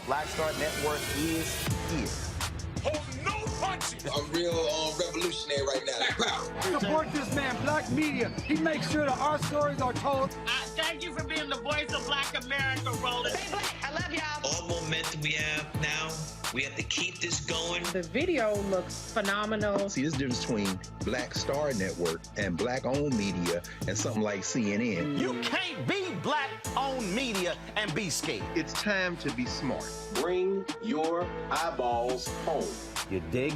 Black Star Network is here. Hold no punches. I'm real revolutionary right now. Support this man, Black Media. He makes sure that our stories are told. Thank you for being the voice of Black America, Roland. Stay black. I love y'all. All momentum we have now, we have to keep this going. The video looks phenomenal. See, there's a difference between Black Star Network and Black-owned media and something like CNN. You can't be Black-owned media and be scared. It's time to be smart. Bring your eyeballs home. You dig?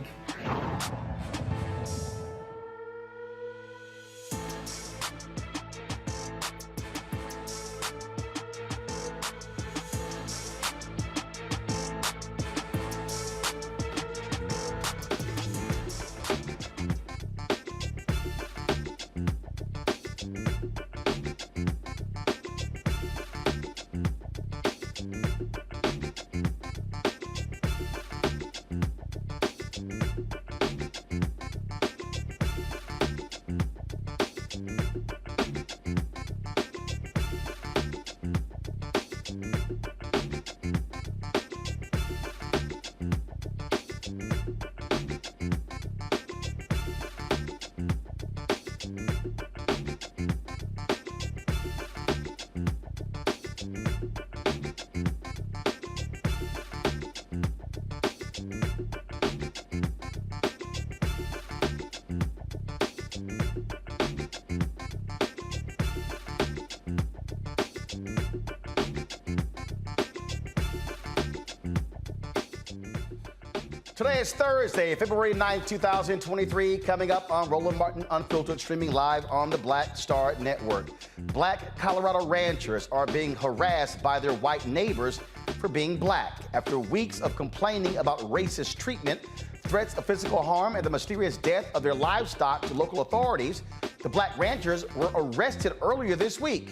Today is Thursday, February 9th, 2023, coming up on Roland Martin Unfiltered, streaming live on the Black Star Network. Black Colorado ranchers are being harassed by their white neighbors for being black after weeks of complaining about racist treatment, threats of physical harm, and the mysterious death of their livestock to local authorities. The black ranchers were arrested earlier this week.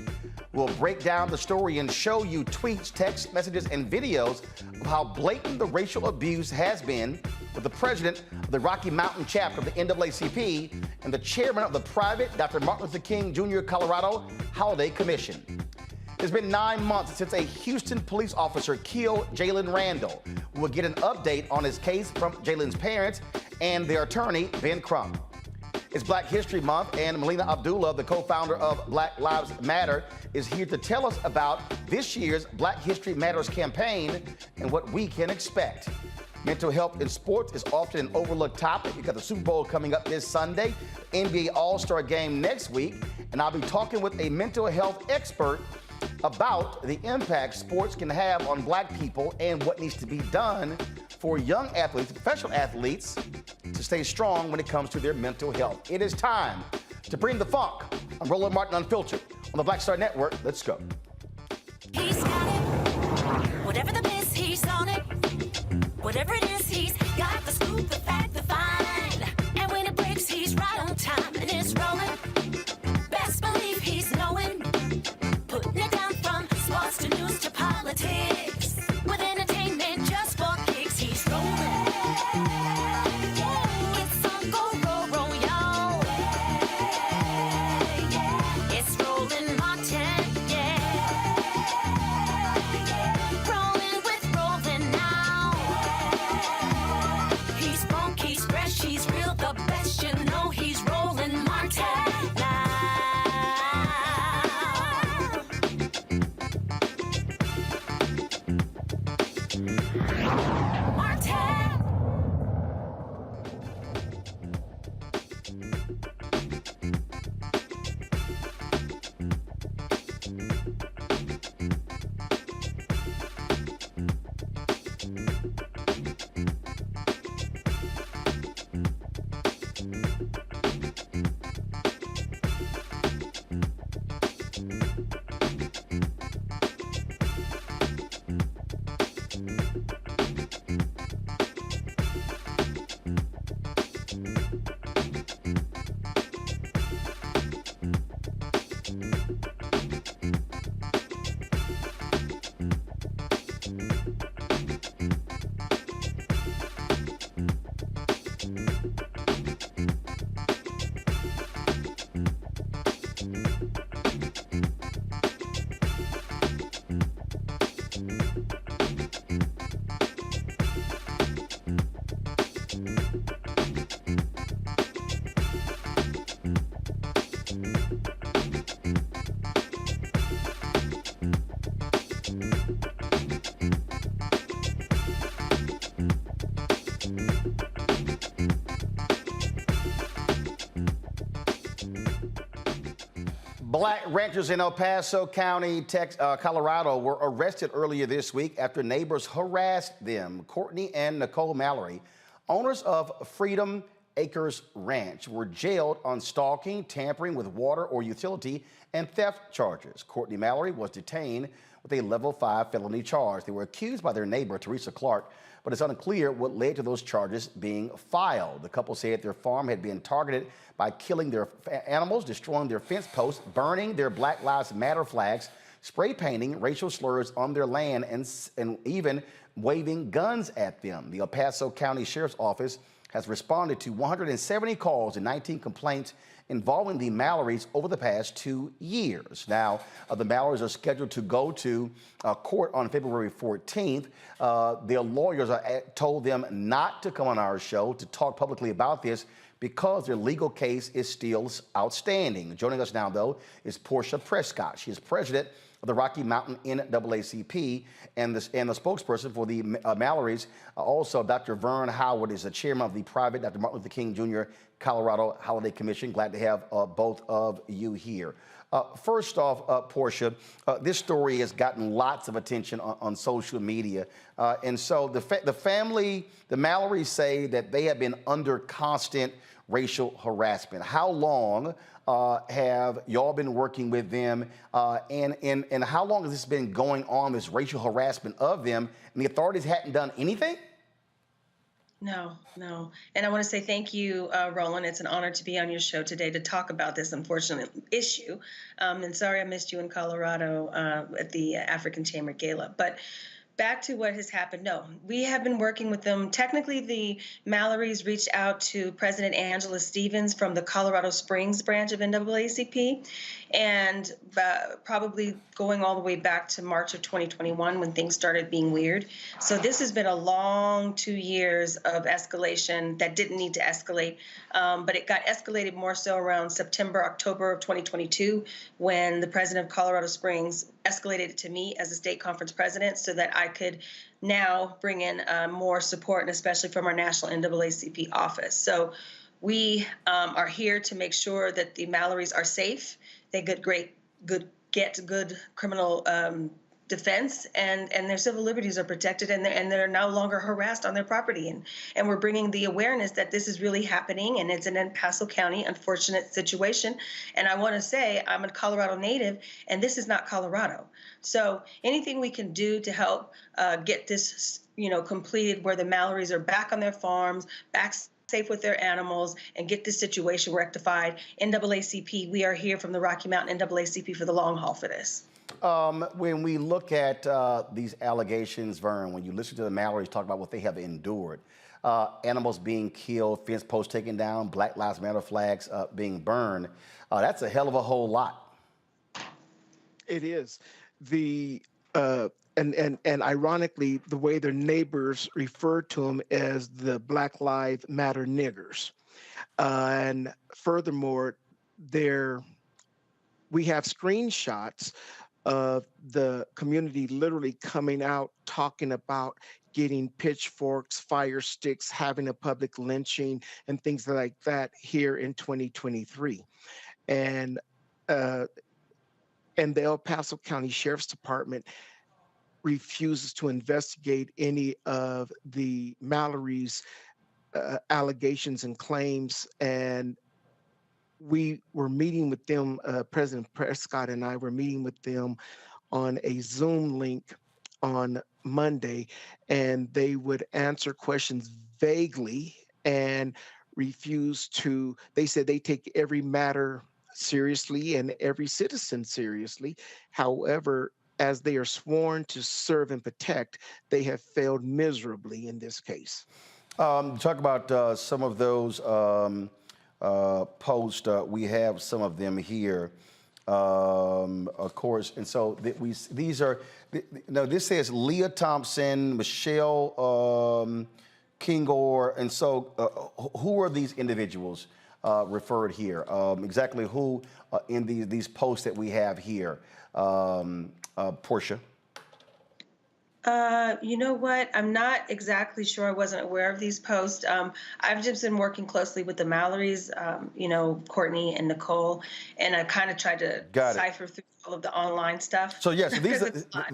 We'll break down the story and show you tweets, text messages, and videos of how blatant the racial abuse has been with the president of the Rocky Mountain chapter of the NAACP and the chairman of the private Dr. Martin Luther King Jr. Colorado Holiday Commission. It's been 9 months since a Houston police officer killed Jalen Randle. We'll get an update on his case from Jalen's parents and their attorney, Ben Crump. It's Black History Month, and Melina Abdullah, the co-founder of Black Lives Matter, is here to tell us about this year's Black History Matters campaign and what we can expect. Mental health in sports is often an overlooked topic. We've got the Super Bowl coming up this Sunday, NBA All-Star Game next week, and I'll be talking with a mental health expert about the impact sports can have on black people and what needs to be done for young athletes, professional athletes, to stay strong when it comes to their mental health. It is time to bring the funk. I'm Roland Martin Unfiltered on the Black Star Network. Let's go. He's got it. Whatever the miss, he's on it. Whatever it is, he's got the scoop, the fact, the find. And when it breaks, he's right on time and it's rolling. Best believe he's knowing. Putting it down from sports to news to politics. With entertainment just for kicks, he's rolling. It's on Go, roll, roll, y'all. It's Roland Martin, yeah. Rolling with Roland now. He's funky, he's fresh, he's real, the best, you know he's Roland Martin now. Martin. Black ranchers in El Paso County, Colorado were arrested earlier this week after neighbors harassed them. Courtney and Nicole Mallory, owners of Freedom Acres Ranch, were jailed on stalking, tampering with water or utility, and theft charges. Courtney Mallory was detained with a level 5 felony charge. They were accused by their neighbor, Teresa Clark, but it's unclear what led to those charges being filed. The couple said their farm had been targeted by killing their animals, destroying their fence posts, burning their Black Lives Matter flags, spray painting racial slurs on their land, and even waving guns at them. The El Paso County Sheriff's Office has responded to 170 calls and 19 complaints involving the Mallorys over the past 2 years. Now, the Mallorys are scheduled to go to court on February 14th. Their lawyers told them not to come on our show to talk publicly about this because their legal case is still outstanding. Joining us now, though, is Portia Prescott. She is president of the Rocky Mountain NAACP and the spokesperson for the Mallorys. Also, Dr. Vern Howard is the chairman of the private Dr. Martin Luther King Jr. Colorado Holiday Commission. Glad to have both of you here. First off, Portia, this story has gotten lots of attention on social media. And so the family, the Mallorys, say that they have been under constant racial harassment. How long have y'all been working with them? And how long has this been going on, this racial harassment of them, and the authorities hadn't done anything? No. And I want to say thank you, Roland. It's an honor to be on your show today to talk about this unfortunate issue. And sorry I missed you in Colorado at the African Chamber Gala. But back to what has happened. No, we have been working with them. Technically, the Mallorys reached out to President Angela Stevens from the Colorado Springs branch of NAACP, and probably going all the way back to March of 2021 when things started being weird. So this has been a long 2 years of escalation that didn't need to escalate, but it got escalated more so around September, October of 2022 when the president of Colorado Springs escalated it to me as a state conference president so that I could now bring in more support, and especially from our national NAACP office. So we are here to make sure that the Mallorys are safe. They get good get good criminal defense, and their civil liberties are protected, and they're no longer harassed on their property. And we're bringing the awareness that this is really happening, and it's an El Paso County unfortunate situation. And I want to say I'm a Colorado native, and this is not Colorado. So anything we can do to help get this, completed, where the Mallorys are back on their farms, back safe with their animals, and get this situation rectified. NAACP, we are here from the Rocky Mountain NAACP for the long haul for this. When we look at these allegations, Vern, when you listen to the Mallorys talk about what they have endured, animals being killed, fence posts taken down, Black Lives Matter flags being burned, that's a hell of a whole lot. It is. And ironically, the way their neighbors refer to them as the Black Lives Matter niggers. And furthermore, we have screenshots of the community literally coming out talking about getting pitchforks, fire sticks, having a public lynching, and things like that here in 2023. And the El Paso County Sheriff's Department refuses to investigate any of the Mallory's allegations and claims. And we were meeting with them, President Prescott and I were meeting with them on a Zoom link on Monday, and they would answer questions vaguely and refuse to. They said they take every matter seriously and every citizen seriously. However, as they are sworn to serve and protect, they have failed miserably in this case. Talk about some of those posts. We have some of them here, of course. And so these are, this says Leah Thompson, Michelle Kingor. And so who are these individuals referred here? Exactly who in these posts that we have here? Portia? You know what? I'm not exactly sure. I wasn't aware of these posts. I've just been working closely with the Mallorys, Courtney and Nicole, and I kind of tried to decipher through all of the online stuff. So yes,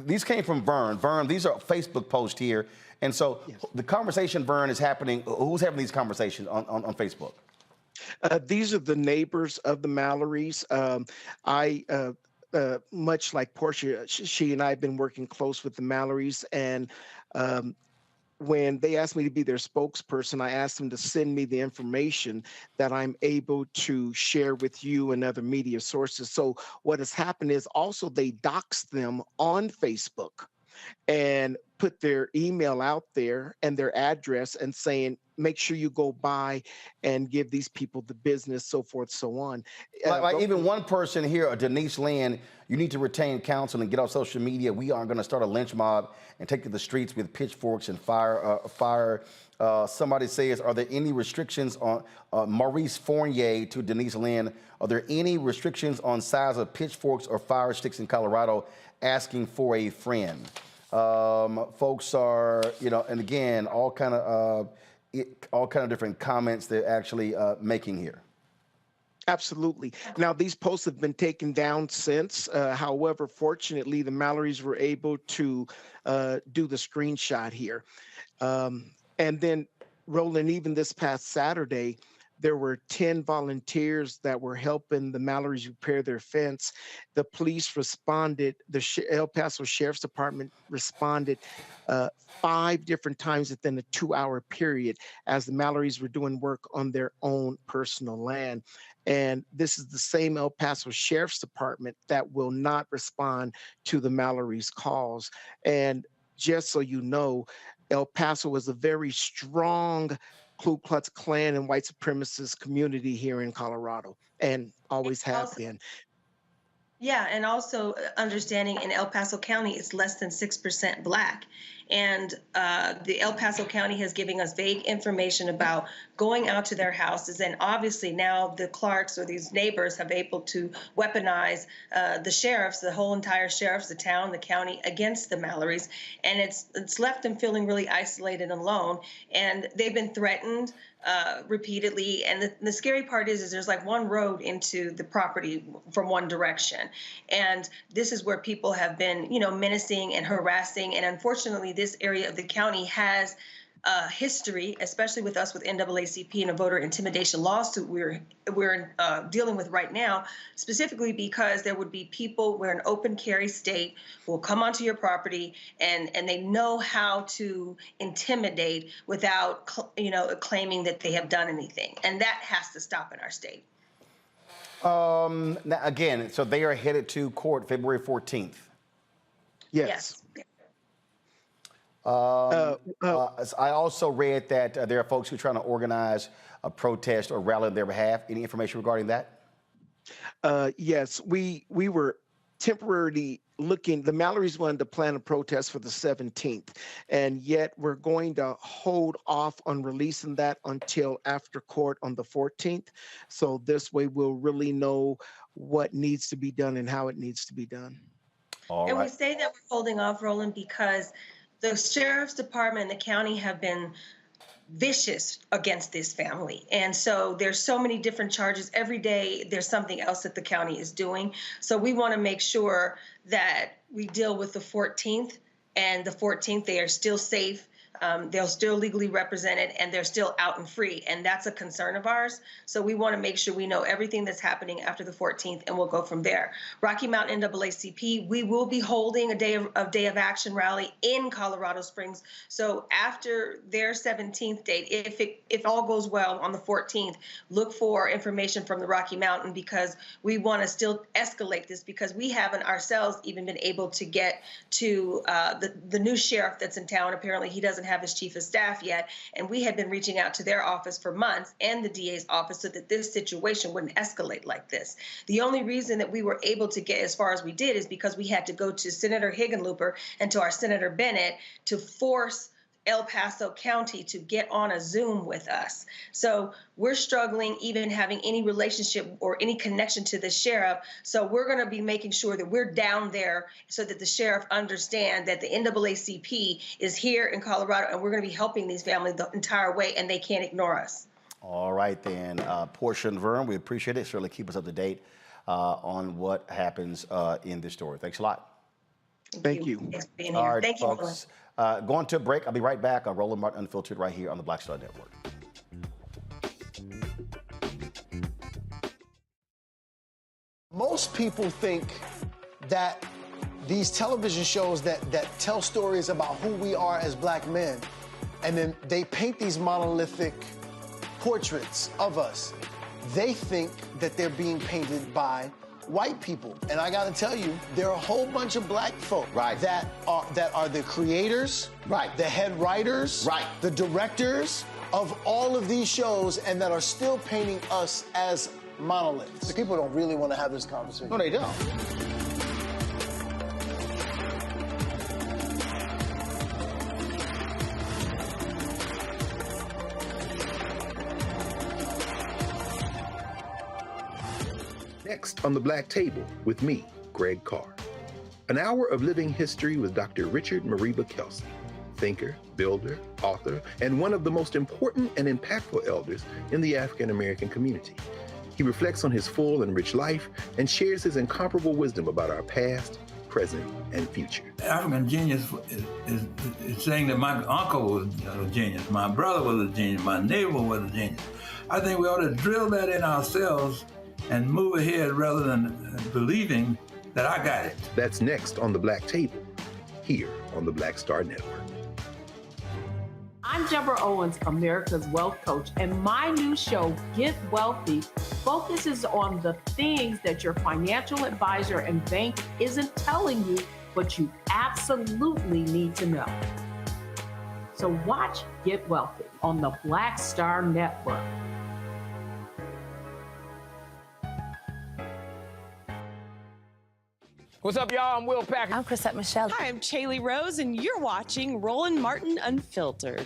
these came from Vern. Vern, these are Facebook posts here. And so the conversation, Vern, is happening. Who's having these conversations on Facebook? These are the neighbors of the Mallorys. Much like Portia, she and I have been working close with the Mallorys, and when they asked me to be their spokesperson, I asked them to send me the information that I'm able to share with you and other media sources. So what has happened is also they doxed them on Facebook and put their email out there and their address and saying, make sure you go by and give these people the business, so forth, so on. Like even one person here, Denise Lynn, you need to retain counsel and get off social media. We are going to start a lynch mob and take to the streets with pitchforks and fire. Somebody says, are there any restrictions on Maurice Fournier to Denise Lynn? Are there any restrictions on size of pitchforks or fire sticks in Colorado? Asking for a friend. Folks are, and again, all kind of different comments they're actually making here. Absolutely. Now, these posts have been taken down since. However, fortunately, the Mallorys were able to do the screenshot here. And then, Roland, even this past Saturday, there were 10 volunteers that were helping the Mallorys repair their fence. The police responded, the El Paso Sheriff's Department responded 5 different times within a 2-hour period as the Mallorys were doing work on their own personal land. And this is the same El Paso Sheriff's Department that will not respond to the Mallorys' calls. And just so you know, El Paso was a very strong Ku Klux Klan and white supremacist community here in Colorado, and always have been. Yeah, and also understanding in El Paso County, it's less than 6% Black. And the El Paso County has given us vague information about going out to their houses. And obviously now the Clarks or these neighbors have able to weaponize the sheriffs, the whole entire sheriffs, the town, the county against the Mallorys. And it's left them feeling really isolated and alone. And they've been threatened repeatedly. And the scary part is there's like one road into the property from one direction. And this is where people have been, menacing and harassing. And unfortunately, this area of the county has history, especially with us with NAACP and a voter intimidation lawsuit we're dealing with right now, specifically because there would be people, we're an open carry state, who will come onto your property and they know how to intimidate without, claiming that they have done anything. And that has to stop in our state. Now, again, so they are headed to court February 14th. Yes. I also read that there are folks who are trying to organize a protest or rally on their behalf. Any information regarding that? Yes, we were temporarily looking. The Mallorys wanted to plan a protest for the 17th, and yet we're going to hold off on releasing that until after court on the 14th. So this way we'll really know what needs to be done and how it needs to be done. All and right. we say that we're holding off, Roland, because the sheriff's department and the county have been vicious against this family. And so there's so many different charges. Every day there's something else that the county is doing. So we want to make sure that we deal with the 14th, and the 14th they are still safe. They're still legally represented and they're still out and free. And that's a concern of ours. So we want to make sure we know everything that's happening after the 14th, and we'll go from there. Rocky Mountain NAACP, we will be holding a day of action rally in Colorado Springs. So after their 17th date, if all goes well on the 14th, look for information from the Rocky Mountain, because we want to still escalate this, because we haven't ourselves even been able to get to the new sheriff that's in town. Apparently he doesn't have his chief of staff yet, and we had been reaching out to their office for months and the DA's office so that this situation wouldn't escalate like this. The only reason that we were able to get as far as we did is because we had to go to Senator Hickenlooper and to our Senator Bennett to force El Paso County to get on a Zoom with us. So we're struggling even having any relationship or any connection to the sheriff. So we're going to be making sure that we're down there so that the sheriff understands that the NAACP is here in Colorado, and we're going to be helping these families the entire way, and they can't ignore us. All right, then. Portia and Vern, we appreciate it. Certainly keep us up to date on what happens in this story. Thanks a lot. Thank you. Thanks for being here. All right, Thank you, folks. Going to a break. I'll be right back on Roland Martin Unfiltered right here on the Black Star Network. Most people think that these television shows that tell stories about who we are as black men, and then they paint these monolithic portraits of us. They think that they're being painted by white people. And I gotta tell you, there are a whole bunch of black folk that are the creators, the head writers, the directors of all of these shows, and that are still painting us as monoliths. The people don't really want to have this conversation. No, they don't. Next on the Black Table with me, Greg Carr. An hour of living history with Dr. Richard Mariba Kelsey, thinker, builder, author, and one of the most important and impactful elders in the African American community. He reflects on his full and rich life and shares his incomparable wisdom about our past, present, and future. African genius is saying that my uncle was a genius, my brother was a genius, my neighbor was a genius. I think we ought to drill that in ourselves and move ahead rather than believing that I got it. That's next on the Black Table, here on the Black Star Network. I'm Deborah Owens, America's Wealth Coach, and my new show, Get Wealthy, focuses on the things that your financial advisor and bank isn't telling you, but you absolutely need to know. So watch Get Wealthy on the Black Star Network. What's up, y'all? I'm Will Packer. I'm Chrisette Michelle. Hi, I'm Chaley Rose, and you're watching Roland Martin Unfiltered.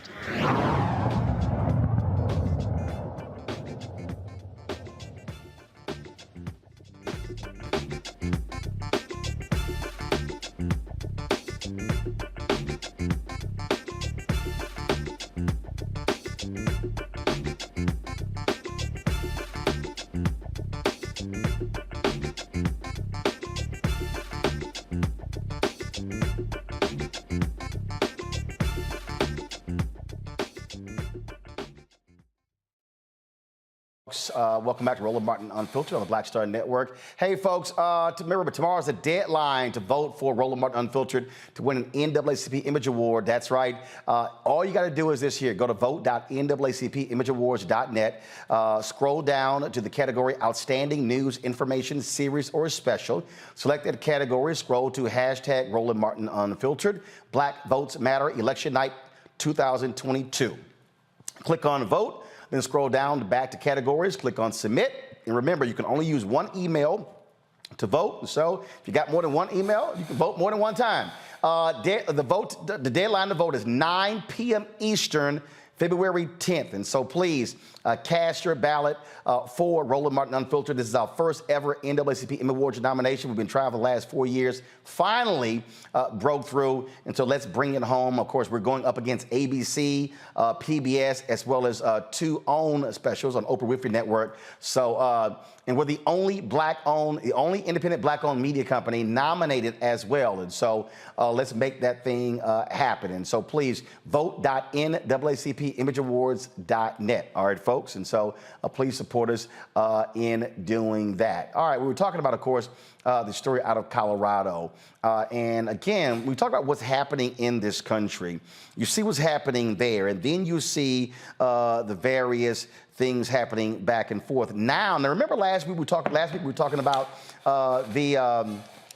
Welcome back to Roland Martin Unfiltered on the Black Star Network. Hey, folks, remember, tomorrow's the deadline to vote for Roland Martin Unfiltered to win an NAACP Image Award. That's right. All you got to do is this here. Go to vote.naacpimageawards.net. Scroll down to the category Outstanding News, Information, Series, or Special. Select that category. Scroll to hashtag Roland Martin Unfiltered. Black Votes Matter, Election Night 2022. Click on Vote. Then scroll down back to categories, click on submit. And remember, you can only use one email to vote. So if you got more than one email, you can vote more than one time. The deadline to vote is 9 p.m. Eastern, February 10th. And so please cast your ballot for Roland Martin Unfiltered. This is our first ever NAACP Image Awards nomination. We've been trying for the last 4 years. Finally broke through. And so let's bring it home. Of course, we're going up against ABC, PBS, as well as 2 own specials on Oprah Winfrey Network. So, and we're the only the only independent black-owned media company nominated as well. And so let's make that thing happen. And so please vote.naacpimageawards.net. All right, folks. And so please support us in doing that. All right, we were talking about, of course, the story out of Colorado. And again, we talk about what's happening in this country. You see what's happening there, and then you see the various things happening back and forth. Now remember last week we were talking about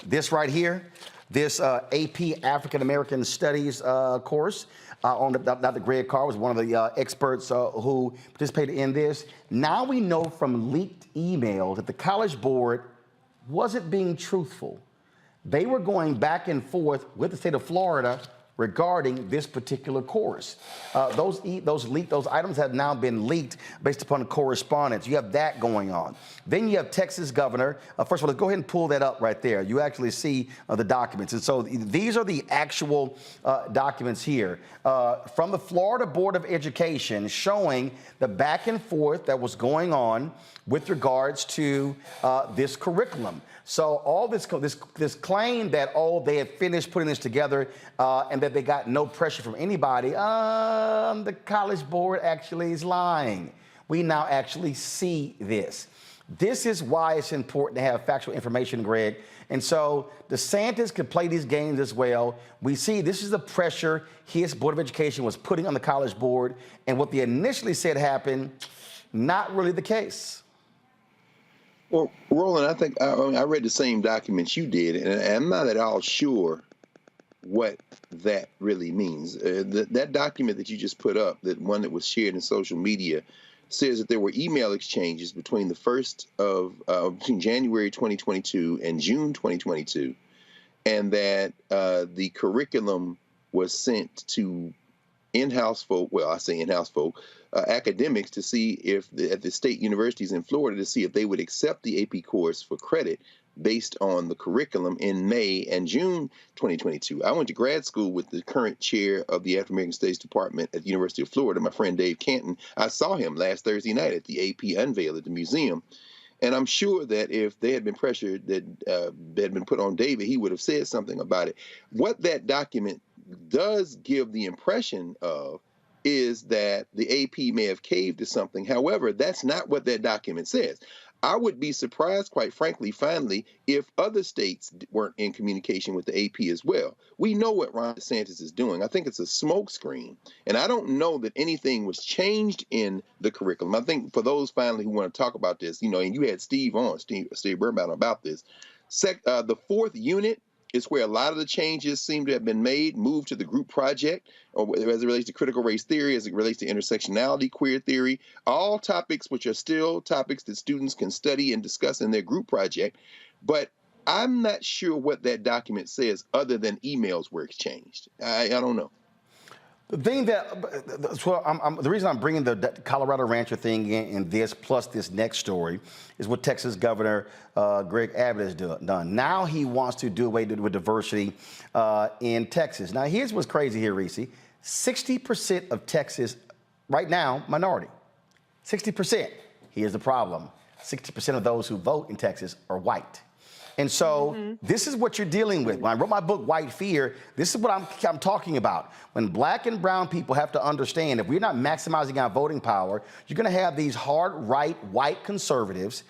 this right here, this AP African American Studies course. Dr. Greg Carr was one of the experts who participated in this. Now we know from leaked emails that the College Board wasn't being truthful. They were going back and forth with the state of Florida regarding this particular course. Those items have now been leaked based upon correspondence. You have that going on. Then you have Texas governor. First of all, let's go ahead and pull that up right there. You actually see the documents. And so these are the actual documents here from the Florida Board of Education showing the back and forth that was going on with regards to this curriculum. So all this claim that, they had finished putting this together and that they got no pressure from anybody, the College Board actually is lying. We now actually see this. This is why it's important to have factual information, Greg. And so DeSantis could play these games as well. We see this is the pressure his Board of Education was putting on the College Board. And what they initially said happened, not really the case. Well, Roland, I think I read the same documents you did, and I'm not at all sure what that really means. That document that you just put up, that one that was shared in social media, says that there were email exchanges between between January 2022 and June 2022, and that the curriculum was sent to in-house folk, well, I say in-house folk, academics to see if at the state universities in Florida to see if they would accept the AP course for credit based on the curriculum in May and June 2022. I went to grad school with the current chair of the African American Studies Department at the University of Florida, my friend Dave Canton. I saw him last Thursday night at the AP unveil at the museum. And I'm sure that if they had been pressured that had been put on David, he would have said something about it. What that document does give the impression of is that the AP may have caved to something. However, that's not what that document says. I would be surprised, quite frankly, finally, if other states weren't in communication with the AP as well. We know what Ron DeSantis is doing. I think it's a smokescreen. And I don't know that anything was changed in the curriculum. I think for those finally who want to talk about this, and you had Steve Birnbaum about this. The 4th unit is where a lot of the changes seem to have been moved to the group project, or as it relates to critical race theory, as it relates to intersectionality, queer theory, all topics which are still topics that students can study and discuss in their group project. But I'm not sure what that document says other than emails were exchanged. I don't know. The thing the reason I'm bringing the Colorado rancher thing in this, plus this next story, is what Texas Governor Greg Abbott has done. Now he wants to do away with diversity in Texas. Now, here's what's crazy here, Reese. 60% of Texas right now, minority. 60%. Here's the problem. 60% of those who vote in Texas are white. And so this is what you're dealing with. When I wrote my book, White Fear, this is what I'm talking about. When black and brown people have to understand, if we're not maximizing our voting power, you're going to have these hard right white conservatives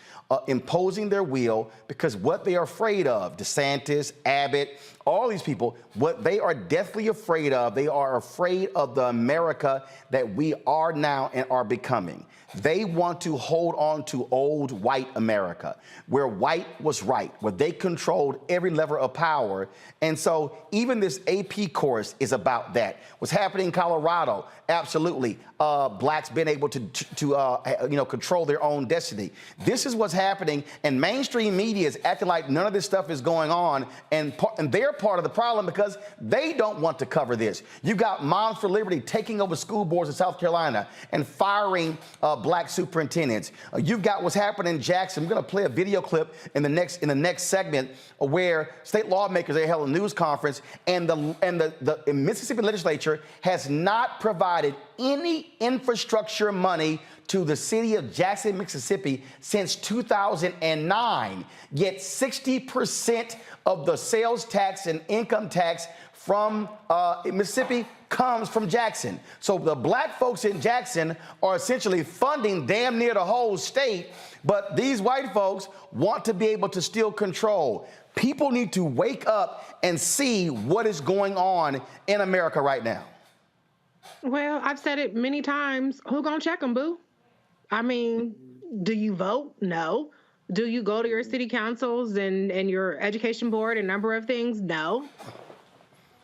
imposing their will, because what they are afraid of, DeSantis, Abbott, all these people, what they are deathly afraid of, they are afraid of the America that we are now and are becoming. They want to hold on to old white America, where white was right, where they controlled every lever of power. And so even this AP course is about that. What's happening in Colorado, absolutely. Blacks being able to control their own destiny. This is what's happening, and mainstream media is acting like none of this stuff is going on, and they're part of the problem because they don't want to cover this. You got Moms for Liberty taking over school boards in South Carolina and firing black superintendents. You've got what's happening in Jackson. I'm going to play a video clip in the next segment where state lawmakers, they held a news conference, and the Mississippi legislature has not provided any infrastructure money to the city of Jackson, Mississippi since 2009. Yet 60% of the sales tax and income tax from Mississippi comes from Jackson. So the black folks in Jackson are essentially funding damn near the whole state, but these white folks want to be able to still control. People need to wake up and see what is going on in America right now. Well, I've said it many times. Who gonna check them, boo? I mean, do you vote? No. Do you go to your city councils and your education board and number of things? No.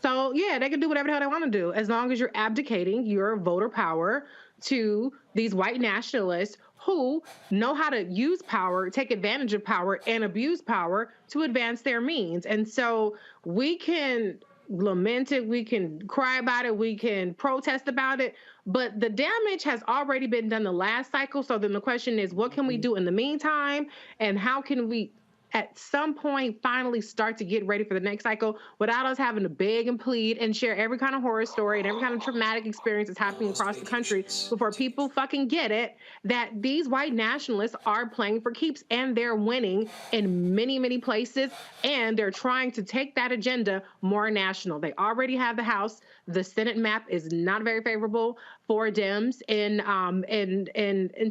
So, yeah, they can do whatever the hell they want to do as long as you're abdicating your voter power to these white nationalists who know how to use power, take advantage of power, and abuse power to advance their means. And so we can lament it, we can cry about it, we can protest about it, but the damage has already been done the last cycle. So then the question is, what can we do in the meantime? And how can we at some point finally start to get ready for the next cycle without us having to beg and plead and share every kind of horror story and every kind of traumatic experience that's happening across the country before people fucking get it that these white nationalists are playing for keeps, and they're winning in many, many places, and they're trying to take that agenda more national. They already have the House. The Senate map is not very favorable for Dems in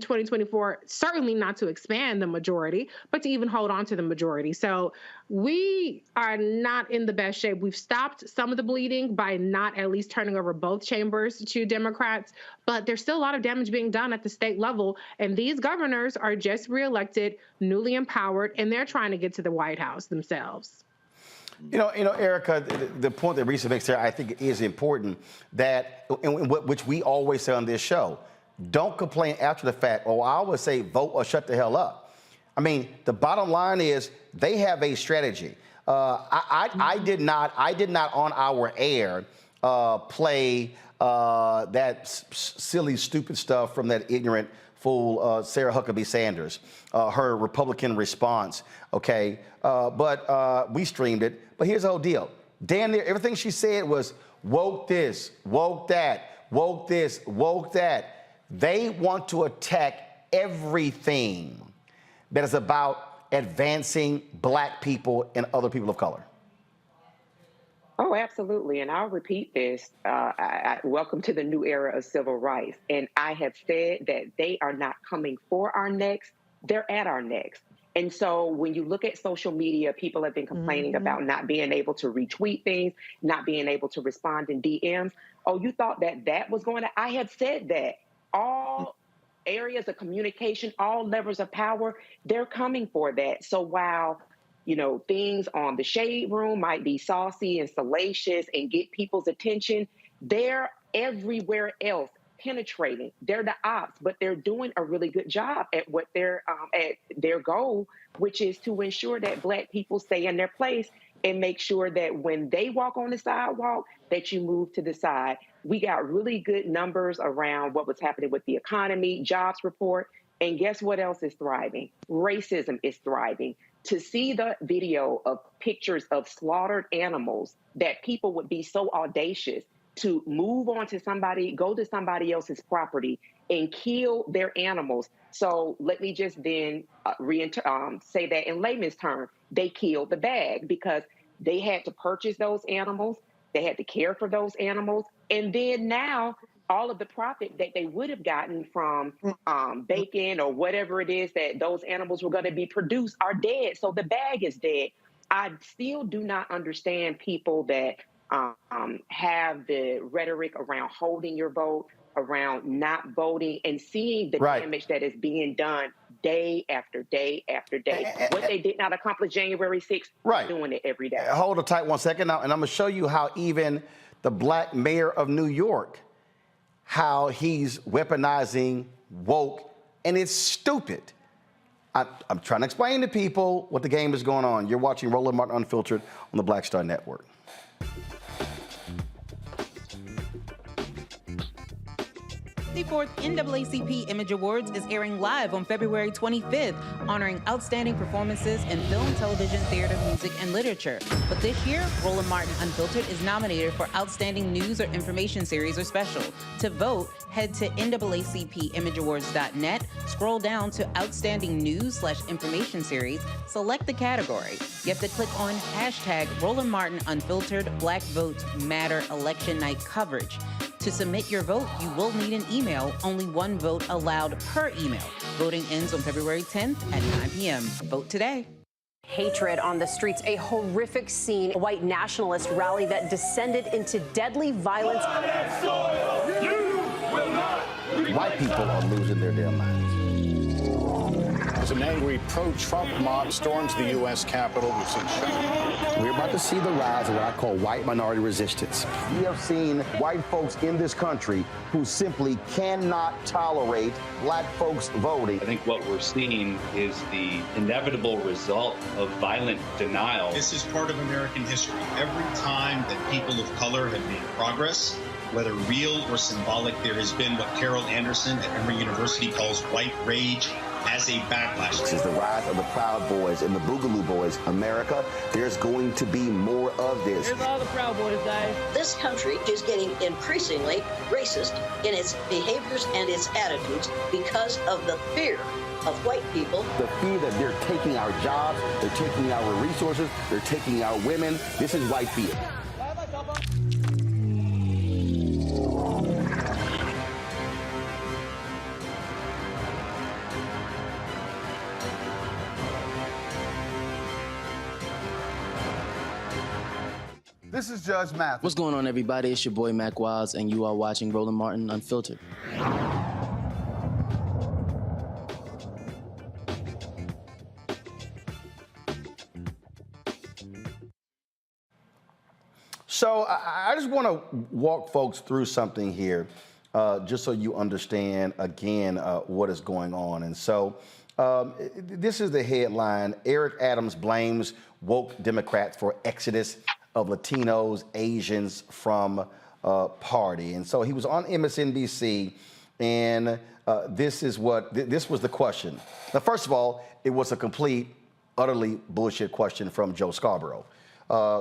2024, certainly not to expand the majority, but to even hold on to the majority. So we are not in the best shape. We've stopped some of the bleeding by not at least turning over both chambers to Democrats, but there's still a lot of damage being done at the state level. And these governors are just reelected, newly empowered, and they're trying to get to the White House themselves. You know, Erica, the point that Risa makes there, I think, is important, that, which we always say on this show, don't complain after the fact. Or I always say, vote or shut the hell up. I mean, the bottom line is they have a strategy. I did not on our air play that silly, stupid stuff from that ignorant fool, Sarah Huckabee Sanders, her Republican response, okay? But we streamed it. But here's the whole deal. Damn near everything she said was woke this, woke that, woke this, woke that. They want to attack everything that is about advancing black people and other people of color. Oh, absolutely. And I'll repeat this. Welcome to the new era of civil rights. And I have said that they are not coming for our necks. They're at our necks. And so when you look at social media, people have been complaining about not being able to retweet things, not being able to respond in DMs. Oh, you thought that was going to, I have said that all areas of communication, all levers of power, they're coming for that. So while, you know, things on the Shade Room might be saucy and salacious and get people's attention, they're everywhere else penetrating. They're the ops, but they're doing a really good job at what they're at their goal, which is to ensure that Black people stay in their place and make sure that when they walk on the sidewalk, that you move to the side. We got really good numbers around what was happening with the economy, jobs report, and guess what else is thriving? Racism is thriving. To see the video of pictures of slaughtered animals, that people would be so audacious to move on to somebody, go to somebody else's property and kill their animals. So let me just then say that in layman's terms, they killed the bag because they had to purchase those animals, they had to care for those animals, and then now all of the profit that they would have gotten from bacon or whatever it is that those animals were going to be produced are dead. So the bag is dead. I still do not understand people that have the rhetoric around holding your vote, around not voting, and seeing the damage that is being done day after day after day. What they did not accomplish January 6th, they're doing it every day. Hold it tight 1 second now, and I'm going to show you how even the Black mayor of New York, how he's weaponizing woke, and it's stupid. I'm trying to explain to people what the game is going on. You're watching Roland Martin Unfiltered on the Black Star Network. The 4th NAACP Image Awards is airing live on February 25th, honoring outstanding performances in film, television, theater, music, and literature. But this year, Roland Martin Unfiltered is nominated for Outstanding News or Information Series or Special. To vote, head to NAACPImageAwards.net, scroll down to Outstanding News/Information Series, select the category. You have to click on hashtag Roland Martin Unfiltered Black Votes Matter Election Night Coverage. To submit your vote, you will need an email. Only one vote allowed per email. Voting ends on February 10th at 9 p.m. Vote today. Hatred on the streets, a horrific scene, a white nationalist rally that descended into deadly violence. White people are losing their damn minds. As an angry pro-Trump mob storms the U.S. Capitol, we've seen We're about to see the rise of what I call white minority resistance. We have seen white folks in this country who simply cannot tolerate Black folks voting. I think what we're seeing is the inevitable result of violent denial. This is part of American history. Every time that people of color have made progress, whether real or symbolic, there has been what Carol Anderson at Emory University calls white rage as a backlash. This is the rise of the Proud Boys and the Boogaloo Boys. America, there's going to be more of this. Here's all the Proud Boys, guys. This country is getting increasingly racist in its behaviors and its attitudes because of the fear of white people. The fear that they're taking our jobs, they're taking our resources, they're taking our women. This is white fear. This is Judge Mathis. What's going on, everybody? It's your boy Mac Wiles, and you are watching Roland Martin Unfiltered. So I just want to walk folks through something here, just so you understand, again, what is going on. And so this is the headline. Eric Adams blames woke Democrats for exodus of Latinos, Asians from party. And so he was on MSNBC, and this was the question. Now, first of all, it was a complete, utterly bullshit question from Joe Scarborough.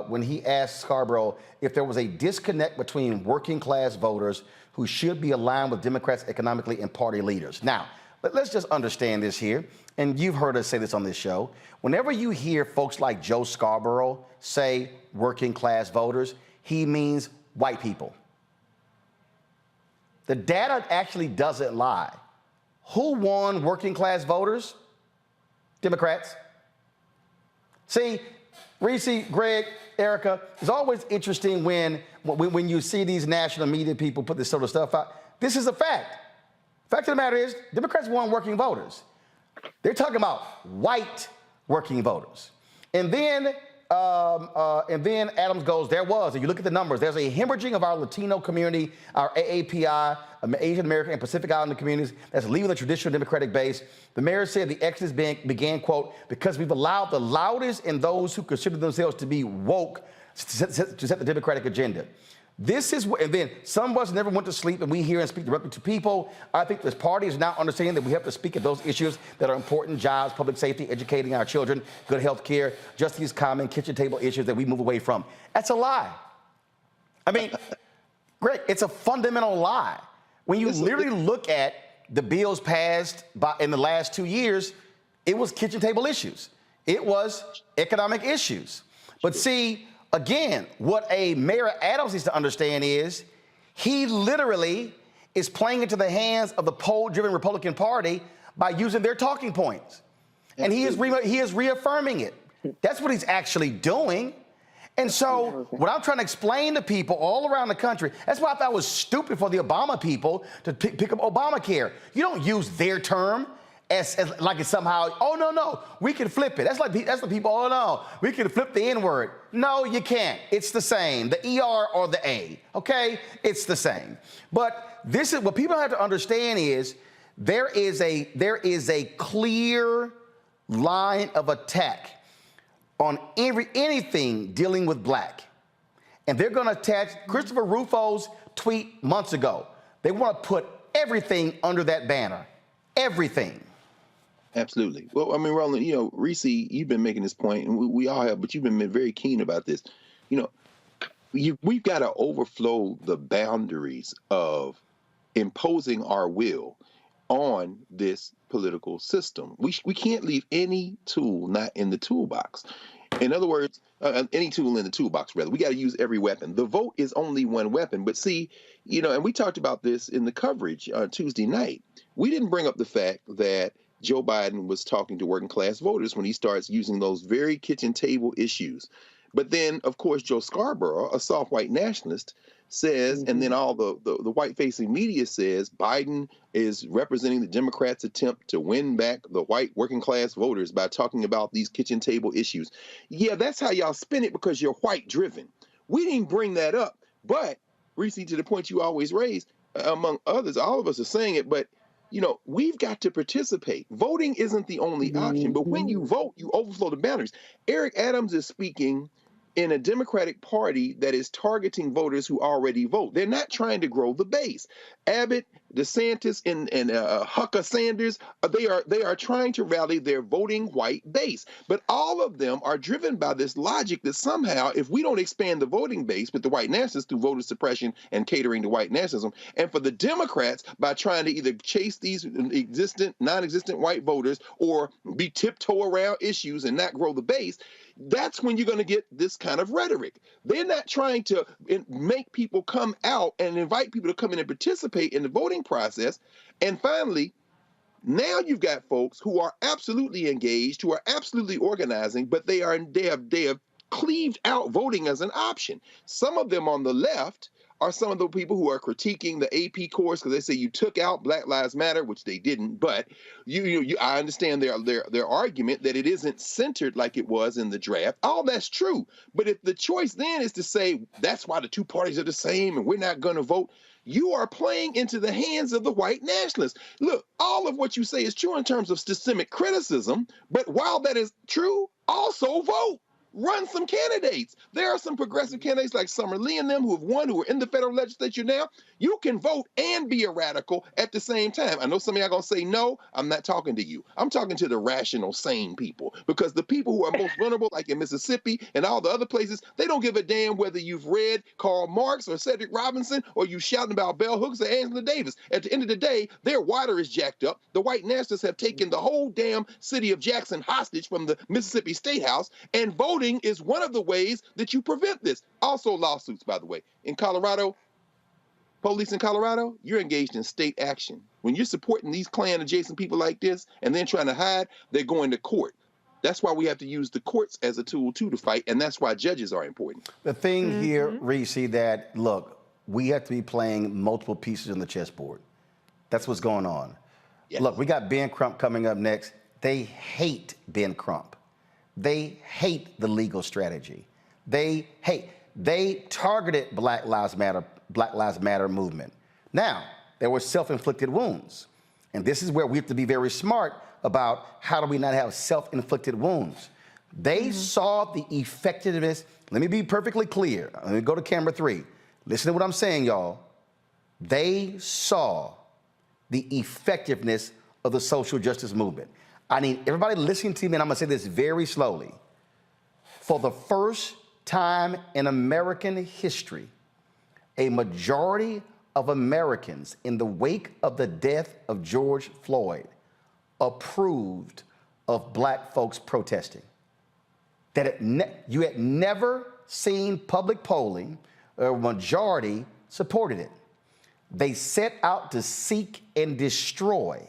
When he asked Scarborough if there was a disconnect between working class voters who should be aligned with Democrats economically and party leaders. Now, let's just understand this here, and you've heard us say this on this show. Whenever you hear folks like Joe Scarborough say working class voters, he means white people. The data actually doesn't lie. Who won working class voters? Democrats. See, Reese, Greg, Erica, it's always interesting when you see these national media people put this sort of stuff out. This is a fact. Fact of the matter is, Democrats won working voters. They're talking about white working voters. And then And then Adams goes, and you look at the numbers, there's a hemorrhaging of our Latino community, our AAPI, Asian American and Pacific Islander communities that's leaving the traditional Democratic base. The mayor said the exodus began, quote, because we've allowed the loudest and those who consider themselves to be woke to set the Democratic agenda. This is what, and then some of us never went to sleep, and we hear and speak directly to people. I think this party is now understanding that we have to speak at those issues that are important: jobs, public safety, educating our children, good health care, just these common kitchen table issues that we move away from. That's a lie. I mean, Greg, it's a fundamental lie. When you literally look at the bills passed in the last 2 years, it was kitchen table issues. It was economic issues. But see, again, what a Mayor Adams needs to understand is he literally is playing into the hands of the poll-driven Republican Party by using their talking points. And he is reaffirming it. That's what he's actually doing. And so what I'm trying to explain to people all around the country, that's why I thought it was stupid for the Obama people to pick up Obamacare. You don't use their term as like it's somehow, oh, no, we can flip it. That's the people, oh, no, we can flip the N-word. No, you can't. It's the same, the ER or the A, okay? It's the same. But this is what people have to understand is there is a clear line of attack on anything dealing with black. And they're going to attach Christopher Rufo's tweet months ago. They want to put everything under that banner. Everything. Absolutely. Well, I mean, Roland, Reese, you've been making this point, and we all have, but you've been very keen about this. We've got to overflow the boundaries of imposing our will on this political system. We can't leave any tool not in the toolbox. In other words, any tool in the toolbox, rather. We got to use every weapon. The vote is only one weapon. But see, and we talked about this in the coverage Tuesday night. We didn't bring up the fact that Joe Biden was talking to working class voters when he starts using those very kitchen table issues. But then, of course, Joe Scarborough, a soft white nationalist, says, and then all the white-facing media says, Biden is representing the Democrats' attempt to win back the white working-class voters by talking about these kitchen table issues. Yeah, that's how y'all spin it because you're white-driven. We didn't bring that up. But, Reese, to the point you always raise, among others, all of us are saying it, but we've got to participate. Voting isn't the only option, but when you vote, you overflow the boundaries. Eric Adams is speaking in a Democratic Party that is targeting voters who already vote. They're not trying to grow the base. Abbott, DeSantis, and Hucker Sanders, they are trying to rally their voting white base. But all of them are driven by this logic that somehow, if we don't expand the voting base with the white nationalists through voter suppression and catering to white nationalism, and for the Democrats by trying to either chase these non-existent white voters or be tiptoe around issues and not grow the base, that's when you're going to get this kind of rhetoric. They're not trying to make people come out and invite people to come in and participate in the voting process. And finally, now you've got folks who are absolutely engaged, who are absolutely organizing, but they have cleaved out voting as an option. Some of them on the left are some of the people who are critiquing the AP course because they say you took out Black Lives Matter, which they didn't. But I understand their argument that it isn't centered like it was in the draft. All that's true. But if the choice then is to say that's why the two parties are the same and we're not going to vote, you are playing into the hands of the white nationalists. Look, all of what you say is true in terms of systemic criticism. But while that is true, also vote. Run some candidates. There are some progressive candidates like Summer Lee and them who have won, who are in the federal legislature now. You can vote and be a radical at the same time. I know some of y'all going to say, no, I'm not talking to you. I'm talking to the rational, sane people. Because the people who are most vulnerable, like in Mississippi and all the other places, they don't give a damn whether you've read Karl Marx or Cedric Robinson or you shouting about Bell Hooks or Angela Davis. At the end of the day, their water is jacked up. The white nationalists have taken the whole damn city of Jackson hostage from the Mississippi State House, and voting is one of the ways that you prevent this. Also lawsuits, by the way. In Colorado, police in Colorado, you're engaged in state action. When you're supporting these Klan-adjacent people like this and then trying to hide, they're going to court. That's why we have to use the courts as a tool, too, to fight, and that's why judges are important. The thing here, Reese, that, look, we have to be playing multiple pieces on the chessboard. That's what's going on. Yes. Look, we got Ben Crump coming up next. They hate Ben Crump. They hate the legal strategy. They targeted Black Lives Matter movement. Now, there were self-inflicted wounds. And this is where we have to be very smart about how do we not have self-inflicted wounds. They saw the effectiveness. Let me be perfectly clear. Let me go to camera 3. Listen to what I'm saying, y'all. They saw the effectiveness of the social justice movement. I need everybody listening to me, and I'm gonna say this very slowly. For the first time in American history, a majority of Americans in the wake of the death of George Floyd approved of Black folks protesting. You had never seen public polling where a majority supported it. They set out to seek and destroy.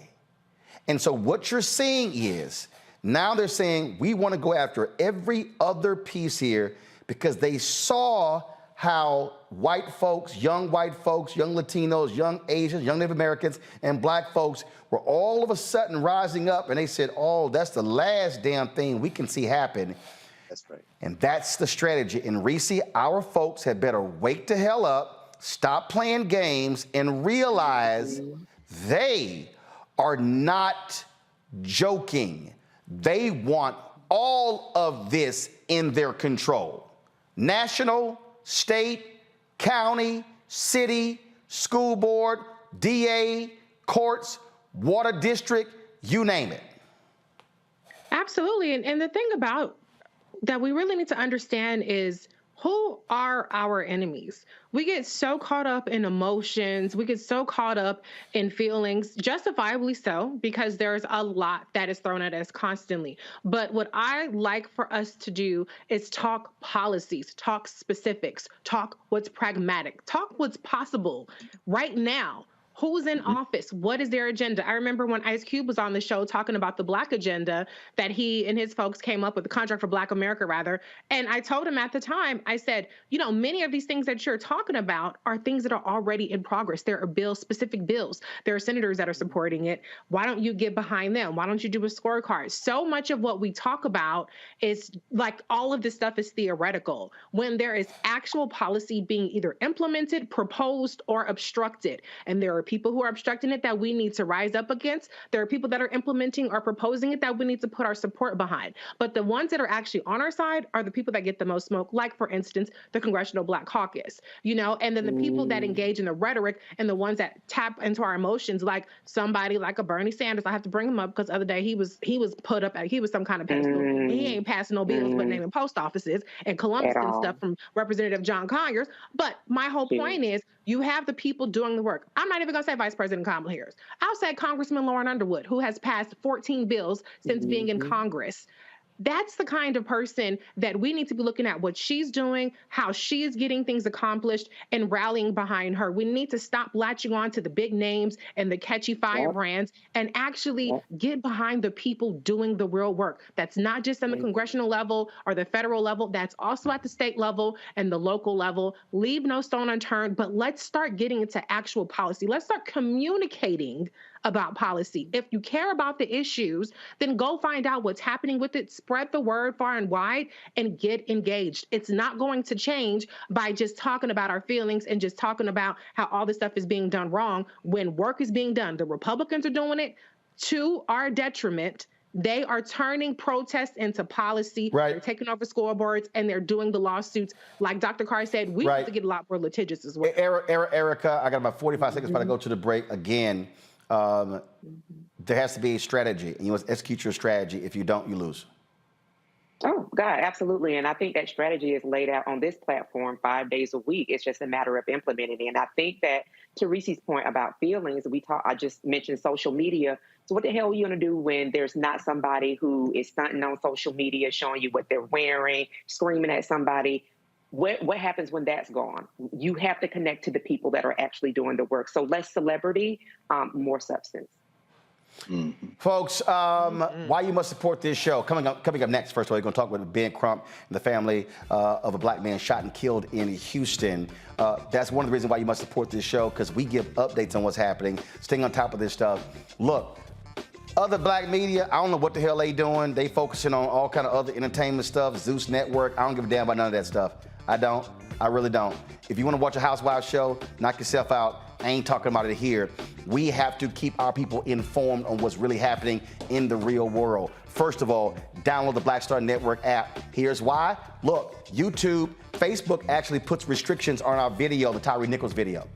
And so what you're seeing is, now they're saying, we want to go after every other piece here because they saw how white folks, young Latinos, young Asians, young Native Americans, and Black folks were all of a sudden rising up, and they said, oh, that's the last damn thing we can see happen. That's right. And that's the strategy. And Reese, our folks had better wake the hell up, stop playing games, and realize they are not joking. They want all of this in their control. National, state, county, city, school board, DA, courts, water district, you name it. Absolutely. And the thing about that we really need to understand is, who are our enemies? We get so caught up in emotions. We get so caught up in feelings, justifiably so, because there's a lot that is thrown at us constantly. But what I like for us to do is talk policies, talk specifics, talk what's pragmatic, talk what's possible right now. Who's in office? What is their agenda? I remember when Ice Cube was on the show talking about the Black agenda that he and his folks came up with, the Contract for Black America, rather. And I told him at the time, I said, you know, many of these things that you're talking about are things that are already in progress. There are bills, specific bills. There are senators that are supporting it. Why don't you get behind them? Why don't you do a scorecard? So much of what we talk about is like all of this stuff is theoretical when there is actual policy being either implemented, proposed, or obstructed. And there are people who are obstructing it that we need to rise up against. There are people that are implementing or proposing it that we need to put our support behind. But the ones that are actually on our side are the people that get the most smoke, like, for instance, the Congressional Black Caucus, you know, and then the people that engage in the rhetoric and the ones that tap into our emotions, like somebody like a Bernie Sanders. I have to bring him up because the other day he was put up, he was some kind of pedestal. And he ain't passing no bills but naming post offices and Columbus and stuff from Representative John Conyers. But my whole point is, you have the people doing the work. I'm not even going to say Vice President Kamala Harris. I'll say Congressman Lauren Underwood, who has passed 14 bills since being in Congress. That's the kind of person that we need to be looking at what she's doing, how she's getting things accomplished, and rallying behind her. We need to stop latching on to the big names and the catchy firebrands and actually get behind the people doing the real work. That's not just on the congressional level or the federal level. That's also at the state level and the local level. Leave no stone unturned, but let's start getting into actual policy. Let's start communicating about policy. If you care about the issues, then go find out what's happening with it, spread the word far and wide, and get engaged. It's not going to change by just talking about our feelings and just talking about how all this stuff is being done wrong when work is being done. The Republicans are doing it to our detriment. They are turning protests into policy. Right. They're taking over scoreboards and they're doing the lawsuits. Like Dr. Carr said, we have to get a lot more litigious as well. Erica, I got about 45 seconds before I go to the break again. There has to be a strategy, and you must execute your strategy. If you don't, you lose. Oh, God, absolutely. And I think that strategy is laid out on this platform 5 days a week. It's just a matter of implementing it. And I think that to Reese's point about feelings, I just mentioned social media. So what the hell are you going to do when there's not somebody who is stunting on social media, showing you what they're wearing, screaming at somebody? What happens when that's gone? You have to connect to the people that are actually doing the work. So less celebrity, more substance. Folks, why you must support this show. Coming up next, first of all, we're going to talk with Ben Crump and the family of a Black man shot and killed in Houston. That's one of the reasons why you must support this show, because we give updates on what's happening, staying on top of this stuff. Look, Other black media, I don't know what the hell they doing. They focusing on all kind of other entertainment stuff, Zeus Network. I don't give a damn about none of that stuff. I don't. I really don't. If you want to watch a Housewives show, knock yourself out. I ain't talking about it here. We have to keep our people informed on what's really happening in the real world. First of all, download the Black Star Network app. Here's why. Look, YouTube, Facebook actually puts restrictions on our video, the Tyree Nichols video.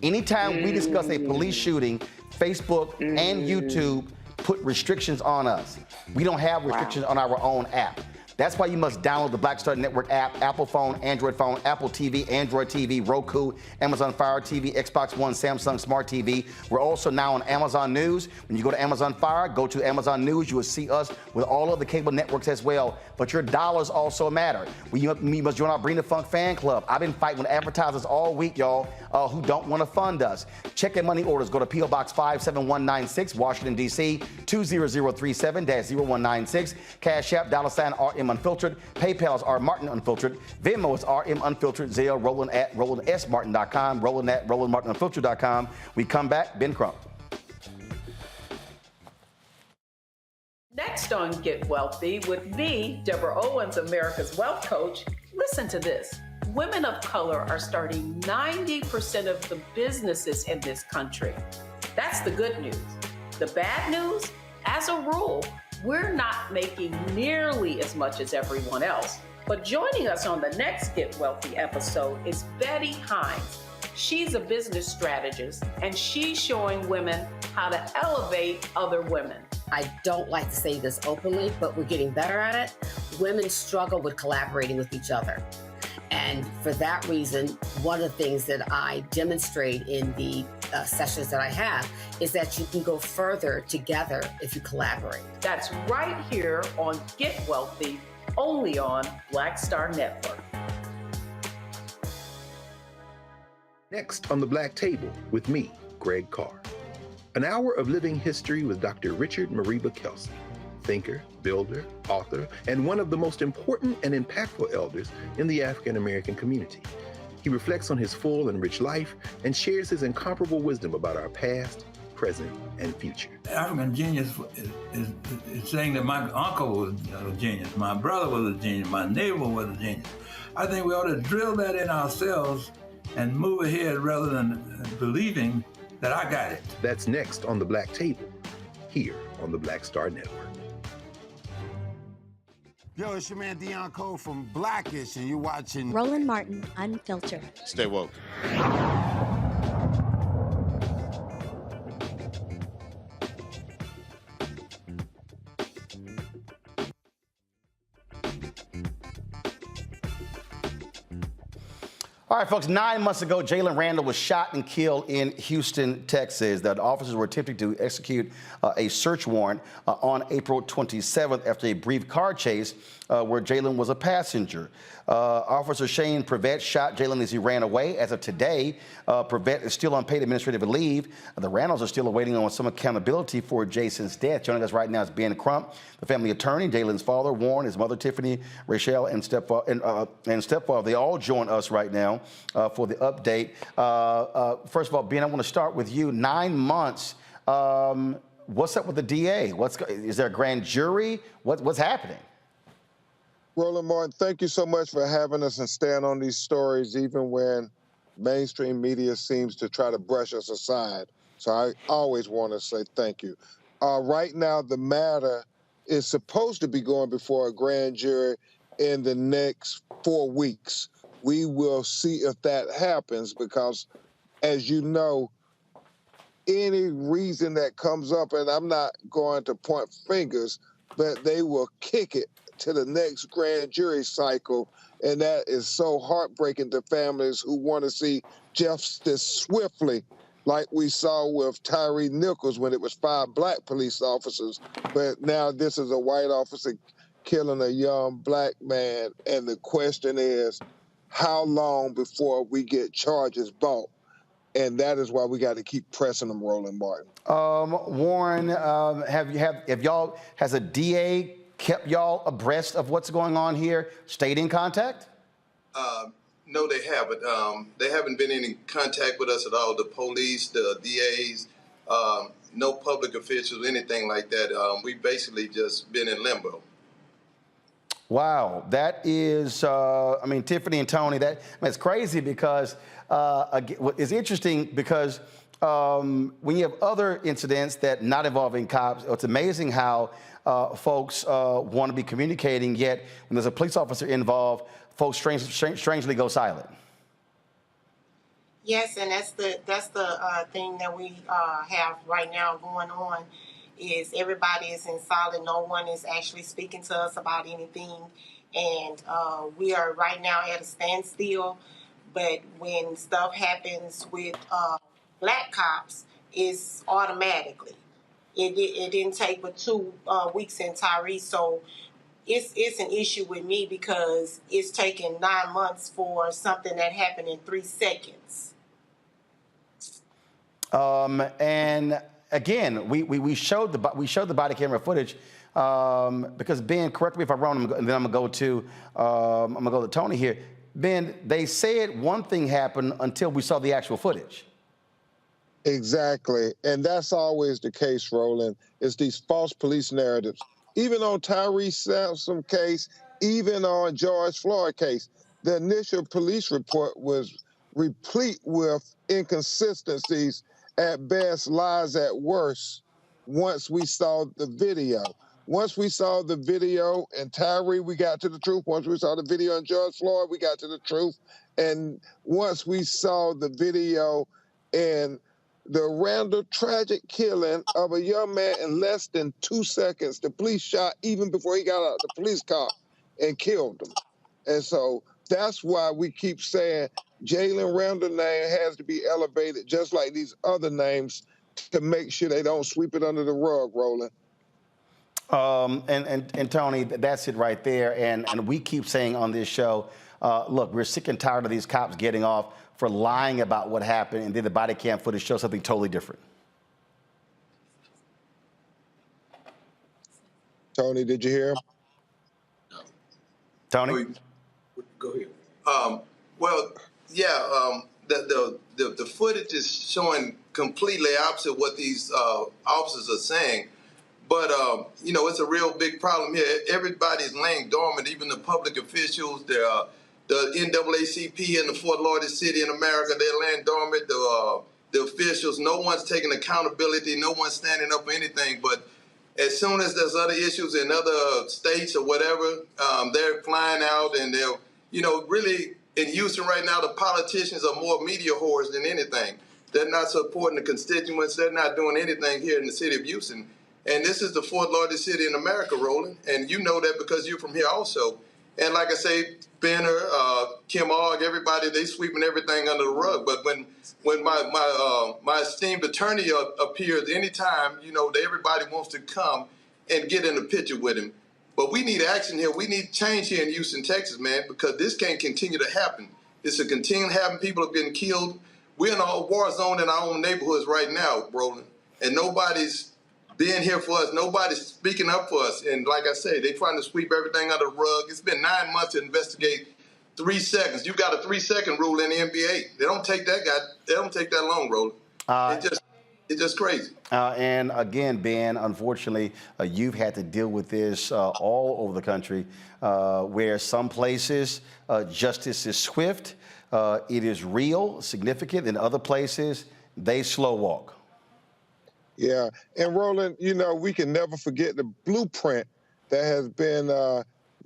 Anytime we discuss a police shooting, Facebook and YouTube put restrictions on us. We don't have restrictions on our own app. That's why you must download the Black Star Network app, Apple phone, Android phone, Apple TV, Android TV, Roku, Amazon Fire TV, Xbox One, Samsung Smart TV. We're also now on Amazon News. When you go to Amazon Fire, go to Amazon News. You will see us with all of the cable networks as well. But your dollars also matter. We must join our Bring the Funk fan club. I've been fighting with advertisers all week, y'all, who don't want to fund us. Check in money orders. Go to P.O. Box 57196, Washington, D.C., 20037-0196. Cash App, $RM Unfiltered. PayPal is R Martin Unfiltered. Venmo is RM Unfiltered. Zelle, Roland at RolandSMartin.com. Roland at RolandMartinUnfiltered.com. We come back, Ben Crump. Next on Get Wealthy with me, Deborah Owens, America's Wealth Coach. Listen to this. Women of color are starting 90% of the businesses in this country. That's the good news. The bad news, as a rule, we're not making nearly as much as everyone else. But joining us on the next Get Wealthy episode is Betty Hines. She's a business strategist, and she's showing women how to elevate other women. I don't like to say this openly, but we're getting better at it. Women struggle with collaborating with each other. And for that reason, one of the things that I demonstrate in the sessions that I have is that you can go further together if you collaborate. That's right here on Get Wealthy, only on Black Star Network. Next on the Black Table with me, Greg Carr. An hour of living history with Dr. Richard Mariba Kelsey, thinker, builder, author, and one of the most important and impactful elders in the African American community. He reflects on his full and rich life and shares his incomparable wisdom about our past, present, and future. African genius is saying that my uncle was a genius, my brother was a genius, my neighbor was a genius. I think we ought to drill that in ourselves and move ahead rather than believing that I got it. That's next on the Black Table, here on the Black Star Network. Yo, it's your man Deon Cole from Blackish, and you're watching Roland Martin Unfiltered. Stay woke. All right, folks, 9 months ago, Jalen Randle was shot and killed in Houston, Texas. The officers were attempting to execute a search warrant on April 27th after a brief car chase where Jalen was a passenger. Officer Shane Prevett shot Jalen as he ran away. As of today, Prevett is still on paid administrative leave. The Randles are still awaiting on some accountability for Jason's death. Joining us right now is Ben Crump, the family attorney, Jalen's father, Warren, his mother, Tiffany, Rachel, and stepfather. They all join us right now for the update. First of all, Ben, I want to start with you. 9 months. What's up with the DA? Is there a grand jury? What's happening? Roland Martin, thank you so much for having us and staying on these stories, even when mainstream media seems to try to brush us aside. So I always want to say thank you. Right now, the matter is supposed to be going before a grand jury in the next 4 weeks. We will see if that happens because, as you know, any reason that comes up, and I'm not going to point fingers, but they will kick it to the next grand jury cycle, and that is so heartbreaking to families who want to see justice swiftly, like we saw with Tyree Nichols when it was 5 black police officers, but now this is a white officer killing a young black man, and the question is, how long before we get charges brought? And that is why we got to keep pressing them, Roland Martin. Warren, has a DA kept y'all abreast of what's going on here? Stayed in contact? No, they haven't. They haven't been in contact with us at all. The police, the DAs, no public officials, anything like that. We've basically just been in limbo. Wow, that is, I mean, Tiffany and Tony, it's crazy because it's interesting because when you have other incidents that not involving cops, it's amazing how folks want to be communicating, yet when there's a police officer involved, folks strangely go silent. Yes, and that's the thing that we have right now going on. Is everybody is in silent. No one is actually speaking to us about anything. And we are right now at a standstill. But when stuff happens with black cops, it's automatically. It didn't take but 2 weeks in Tyree. So it's an issue with me because it's taken 9 months for something that happened in 3 seconds. And again, we showed the body camera footage because Ben, correct me if I'm wrong, and then I'm gonna go to Tony here. Ben, they said one thing happened until we saw the actual footage. Exactly, and that's always the case, Roland. It's these false police narratives. Even on Tyree Sampson case, even on George Floyd case, the initial police report was replete with inconsistencies, at best, lies at worst, once we saw the video. Once we saw the video in Tyree, we got to the truth. Once we saw the video in George Floyd, we got to the truth. And once we saw the video in the Randle tragic killing of a young man in less than 2 seconds, the police shot even before he got out of the police car and killed him. And so that's why we keep saying Jalen Randle name has to be elevated just like these other names to make sure they don't sweep it under the rug, Roland. And Tony, that's it right there. And we keep saying on this show, look, we're sick and tired of these cops getting off for lying about what happened, and then the body cam footage shows something totally different. Tony, did you hear him? Tony? Go ahead. Well, yeah, the footage is showing completely opposite what these officers are saying. But, you know, it's a real big problem here. Everybody's laying dormant, even the public officials, the NAACP in the fourth largest city in America, they're laying dormant. The officials, no one's taking accountability, no one's standing up for anything. But as soon as there's other issues in other states or whatever, they're flying out and they're, you know, really in Houston right now, the politicians are more media whores than anything. They're not supporting the constituents. They're not doing anything here in the city of Houston. And this is the fourth largest city in America, Roland. And you know that because you're from here also. And like I say, Benner, Kim Ogg, everybody, they sweeping everything under the rug. But when my esteemed attorney appears anytime, you know, everybody wants to come and get in the picture with him. But we need action here. We need change here in Houston, Texas, man, because this can't continue to happen. It's a continue to happen. People are getting killed. We're in a war zone in our own neighborhoods right now, Roland. And nobody's being here for us. Nobody's speaking up for us. And like I say, they're trying to sweep everything under the rug. It's been 9 months to investigate 3 seconds. You got a 3-second rule in the NBA. They don't take that long, Roland. It's just crazy. And again, Ben, unfortunately, you've had to deal with this all over the country, where some places justice is swift, it is real, significant. In other places, they slow walk. Yeah, and Roland, you know, we can never forget the blueprint that has been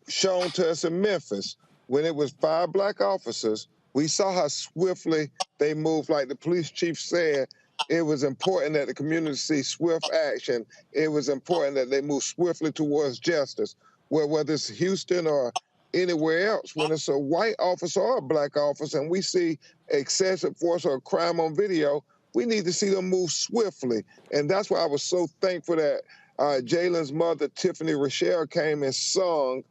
shown to us in Memphis. When it was 5 black officers, we saw how swiftly they moved. Like the police chief said, it was important that the community see swift action. It was important that they move swiftly towards justice. Well, whether it's Houston or anywhere else, when it's a white officer or a black officer and we see excessive force or crime on video, we need to see them move swiftly. And that's why I was so thankful that Jalen's mother, Tiffany Rochelle, came and sung,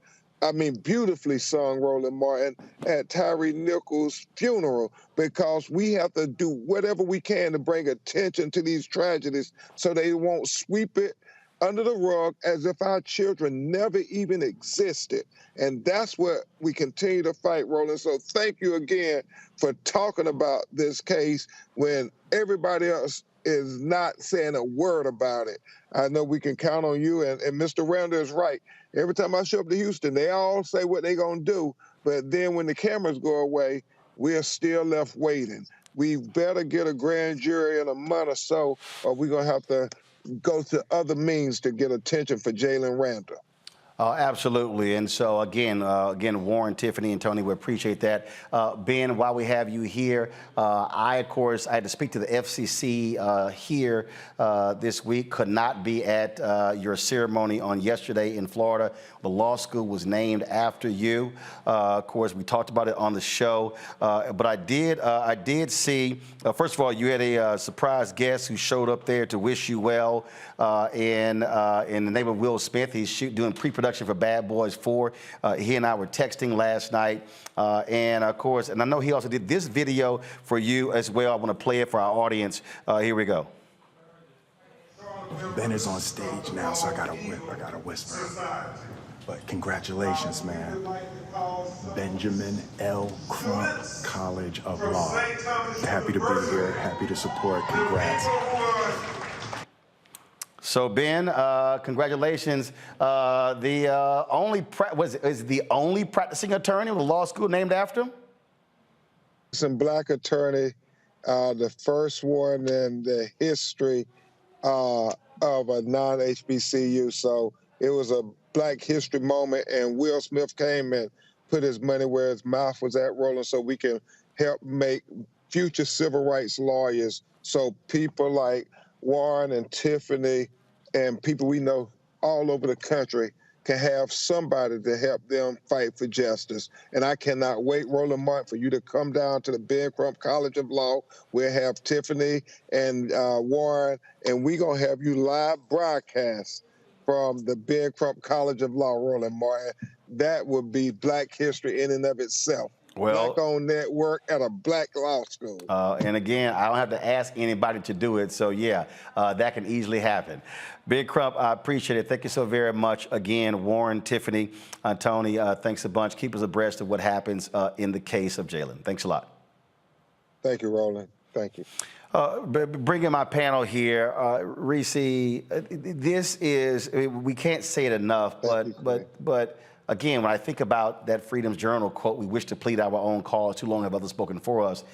beautifully sung, Roland Martin, at Tyree Nichols' funeral, because we have to do whatever we can to bring attention to these tragedies so they won't sweep it under the rug as if our children never even existed. And that's what we continue to fight, Roland. So thank you again for talking about this case when everybody else is not saying a word about it. I know we can count on you, and Mr. Randle is right. Every time I show up to Houston, they all say what they're going to do, but then when the cameras go away, we're still left waiting. We better get a grand jury in a month or so, or we're going to have to go to other means to get attention for Jalen Randle. Absolutely. And so, again, Warren, Tiffany, and Tony, we appreciate that. Ben, while we have you here, of course, I had to speak to the FCC here this week, could not be at your ceremony on yesterday in Florida. The law school was named after you. Of course, we talked about it on the show. But I did see, first of all, you had a surprise guest who showed up there to wish you well in the name of Will Smith. He's doing pre-production for Bad Boys 4. He and I were texting last night. And of course, and I know he also did this video for you as well. I want to play it for our audience. Here we go. Ben is on stage now, so I gotta whisper. But congratulations, man. Benjamin L. Crump College of Law. Happy to be here, happy to support. Congrats. So Ben, congratulations. The only practicing attorney with a law school named after him? Some black attorney, the first one in the history of a non-HBCU. So it was a Black History moment, and Will Smith came and put his money where his mouth was at, Roland, so we can help make future civil rights lawyers, so people like Warren and Tiffany and people we know all over the country can have somebody to help them fight for justice. And I cannot wait, Roland Martin, for you to come down to the Ben Crump College of Law. We'll have Tiffany and Warren, and we're going to have you live broadcast from the Ben Crump College of Law, Roland Martin. That would be Black history in and of itself. Well, Black-owned network at a black law school. And again, I don't have to ask anybody to do it. So, yeah, that can easily happen. Ben Crump, I appreciate it. Thank you so very much. Again, Warren, Tiffany, Tony, thanks a bunch. Keep us abreast of what happens in the case of Jalen. Thanks a lot. Thank you, Roland. Thank you. Bringing my panel here, Reese, this is, we can't say it enough, but again, when I think about that Freedom's Journal quote, we wish to plead our own cause, too long have others spoken for us.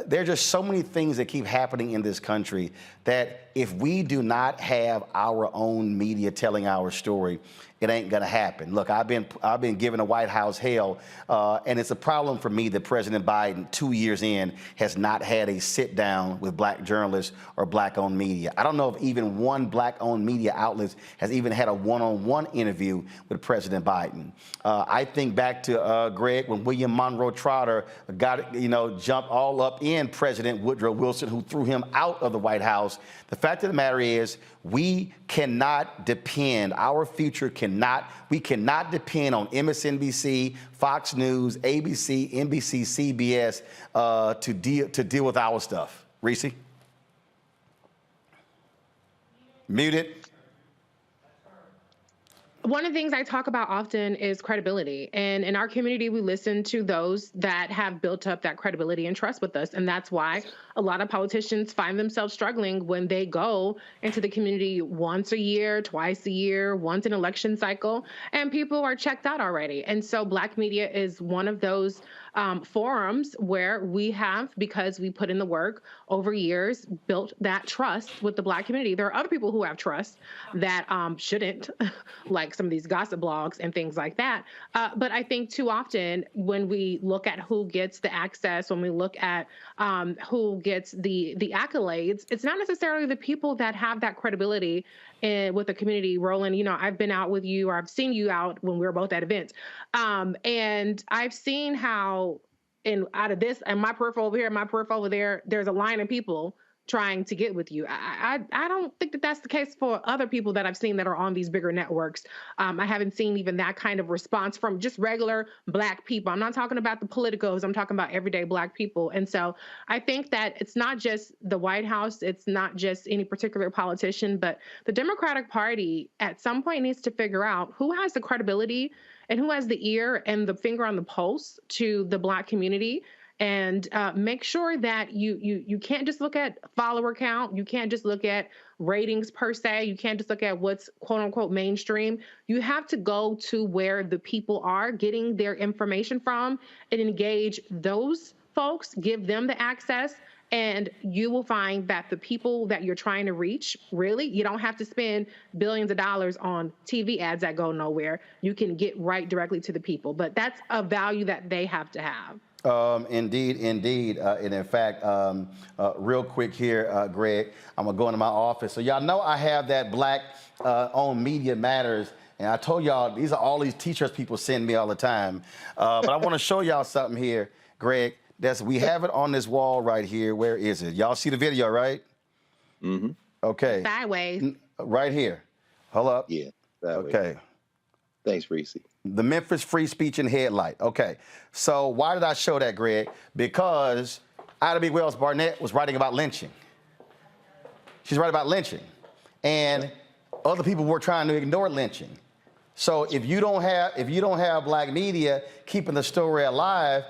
There are just so many things that keep happening in this country that if we do not have our own media telling our story, it ain't gonna happen. Look, I've been given a White House hell, and it's a problem for me that President Biden, 2 years in, has not had a sit down with black journalists or black-owned media. I don't know if even one black-owned media outlet has even had a one-on-one interview with President Biden. I think back to Greg when William Monroe Trotter got jumped all up in President Woodrow Wilson, who threw him out of the White House. The fact of the matter is, we cannot depend, our future we cannot depend on MSNBC, Fox News, ABC, NBC, CBS to deal with our stuff. Reese? Muted. One of the things I talk about often is credibility. And in our community, we listen to those that have built up that credibility and trust with us. And that's why a lot of politicians find themselves struggling when they go into the community once a year, twice a year, once an election cycle, and people are checked out already. And so Black media is one of those forums where we have, because we put in the work over years, built that trust with the Black community. There are other people who have trust that shouldn't, like some of these gossip blogs and things like that. But I think too often when we look at who gets the access, when we look at who gets the accolades, it's not necessarily the people that have that credibility with the community. Roland, I've been out with you, or I've seen you out when we were both at events. And I've seen how out of this and my peripheral over here, my peripheral over there, there's a line of people trying to get with you. I don't think that that's the case for other people that I've seen that are on these bigger networks. I haven't seen even that kind of response from just regular Black people. I'm not talking about the politicos. I'm talking about everyday Black people. And so I think that it's not just the White House. It's not just any particular politician, but the Democratic Party at some point needs to figure out who has the credibility and who has the ear and the finger on the pulse to the Black community, And make sure that you can't just look at follower count. You can't just look at ratings per se. You can't just look at what's quote unquote mainstream. You have to go to where the people are getting their information from and engage those folks, give them the access. And you will find that the people that you're trying to reach, really, you don't have to spend billions of dollars on TV ads that go nowhere. You can get right directly to the people. But that's a value that they have to have. Indeed. And in fact, real quick here, Greg, I'm going to go into my office. So y'all know I have that Black-owned Media Matters. And I told y'all, these are all these t-shirts people send me all the time. But I want to show y'all something here, Greg. We have it on this wall right here. Where is it? Y'all see the video, right? Mm-hmm. Okay. Sideways. Right here. Hold up. Yeah. Sideways. Okay. Thanks, Reese. The Memphis Free Speech and Headlight. Okay. So why did I show that, Greg? Because Ida B. Wells Barnett was writing about lynching. She's writing about lynching. And other people were trying to ignore lynching. So if you don't have Black media keeping the story alive,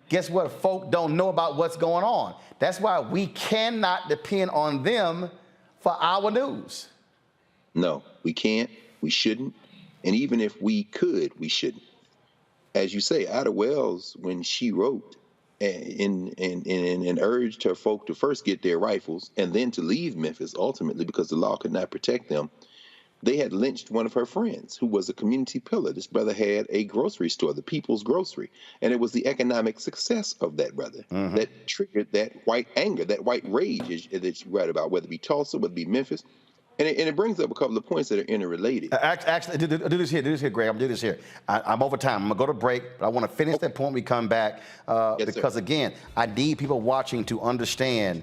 guess what? Folk don't know about what's going on. That's why we cannot depend on them for our news. No, we can't. We shouldn't. And even if we could, we shouldn't. As you say, Ida Wells, when she wrote and urged her folk to first get their rifles and then to leave Memphis, ultimately, because the law could not protect them, they had lynched one of her friends who was a community pillar. This brother had a grocery store, the People's Grocery. And it was the economic success of that brother that triggered that white anger, that white rage that you write about, whether it be Tulsa, whether it be Memphis. And it brings up a couple of points that are interrelated. Actually, do this here, Greg. I'm going to do this here. I'm over time. I'm going to go to break, but I want to finish that point when we come back. Because, again, I need people watching to understand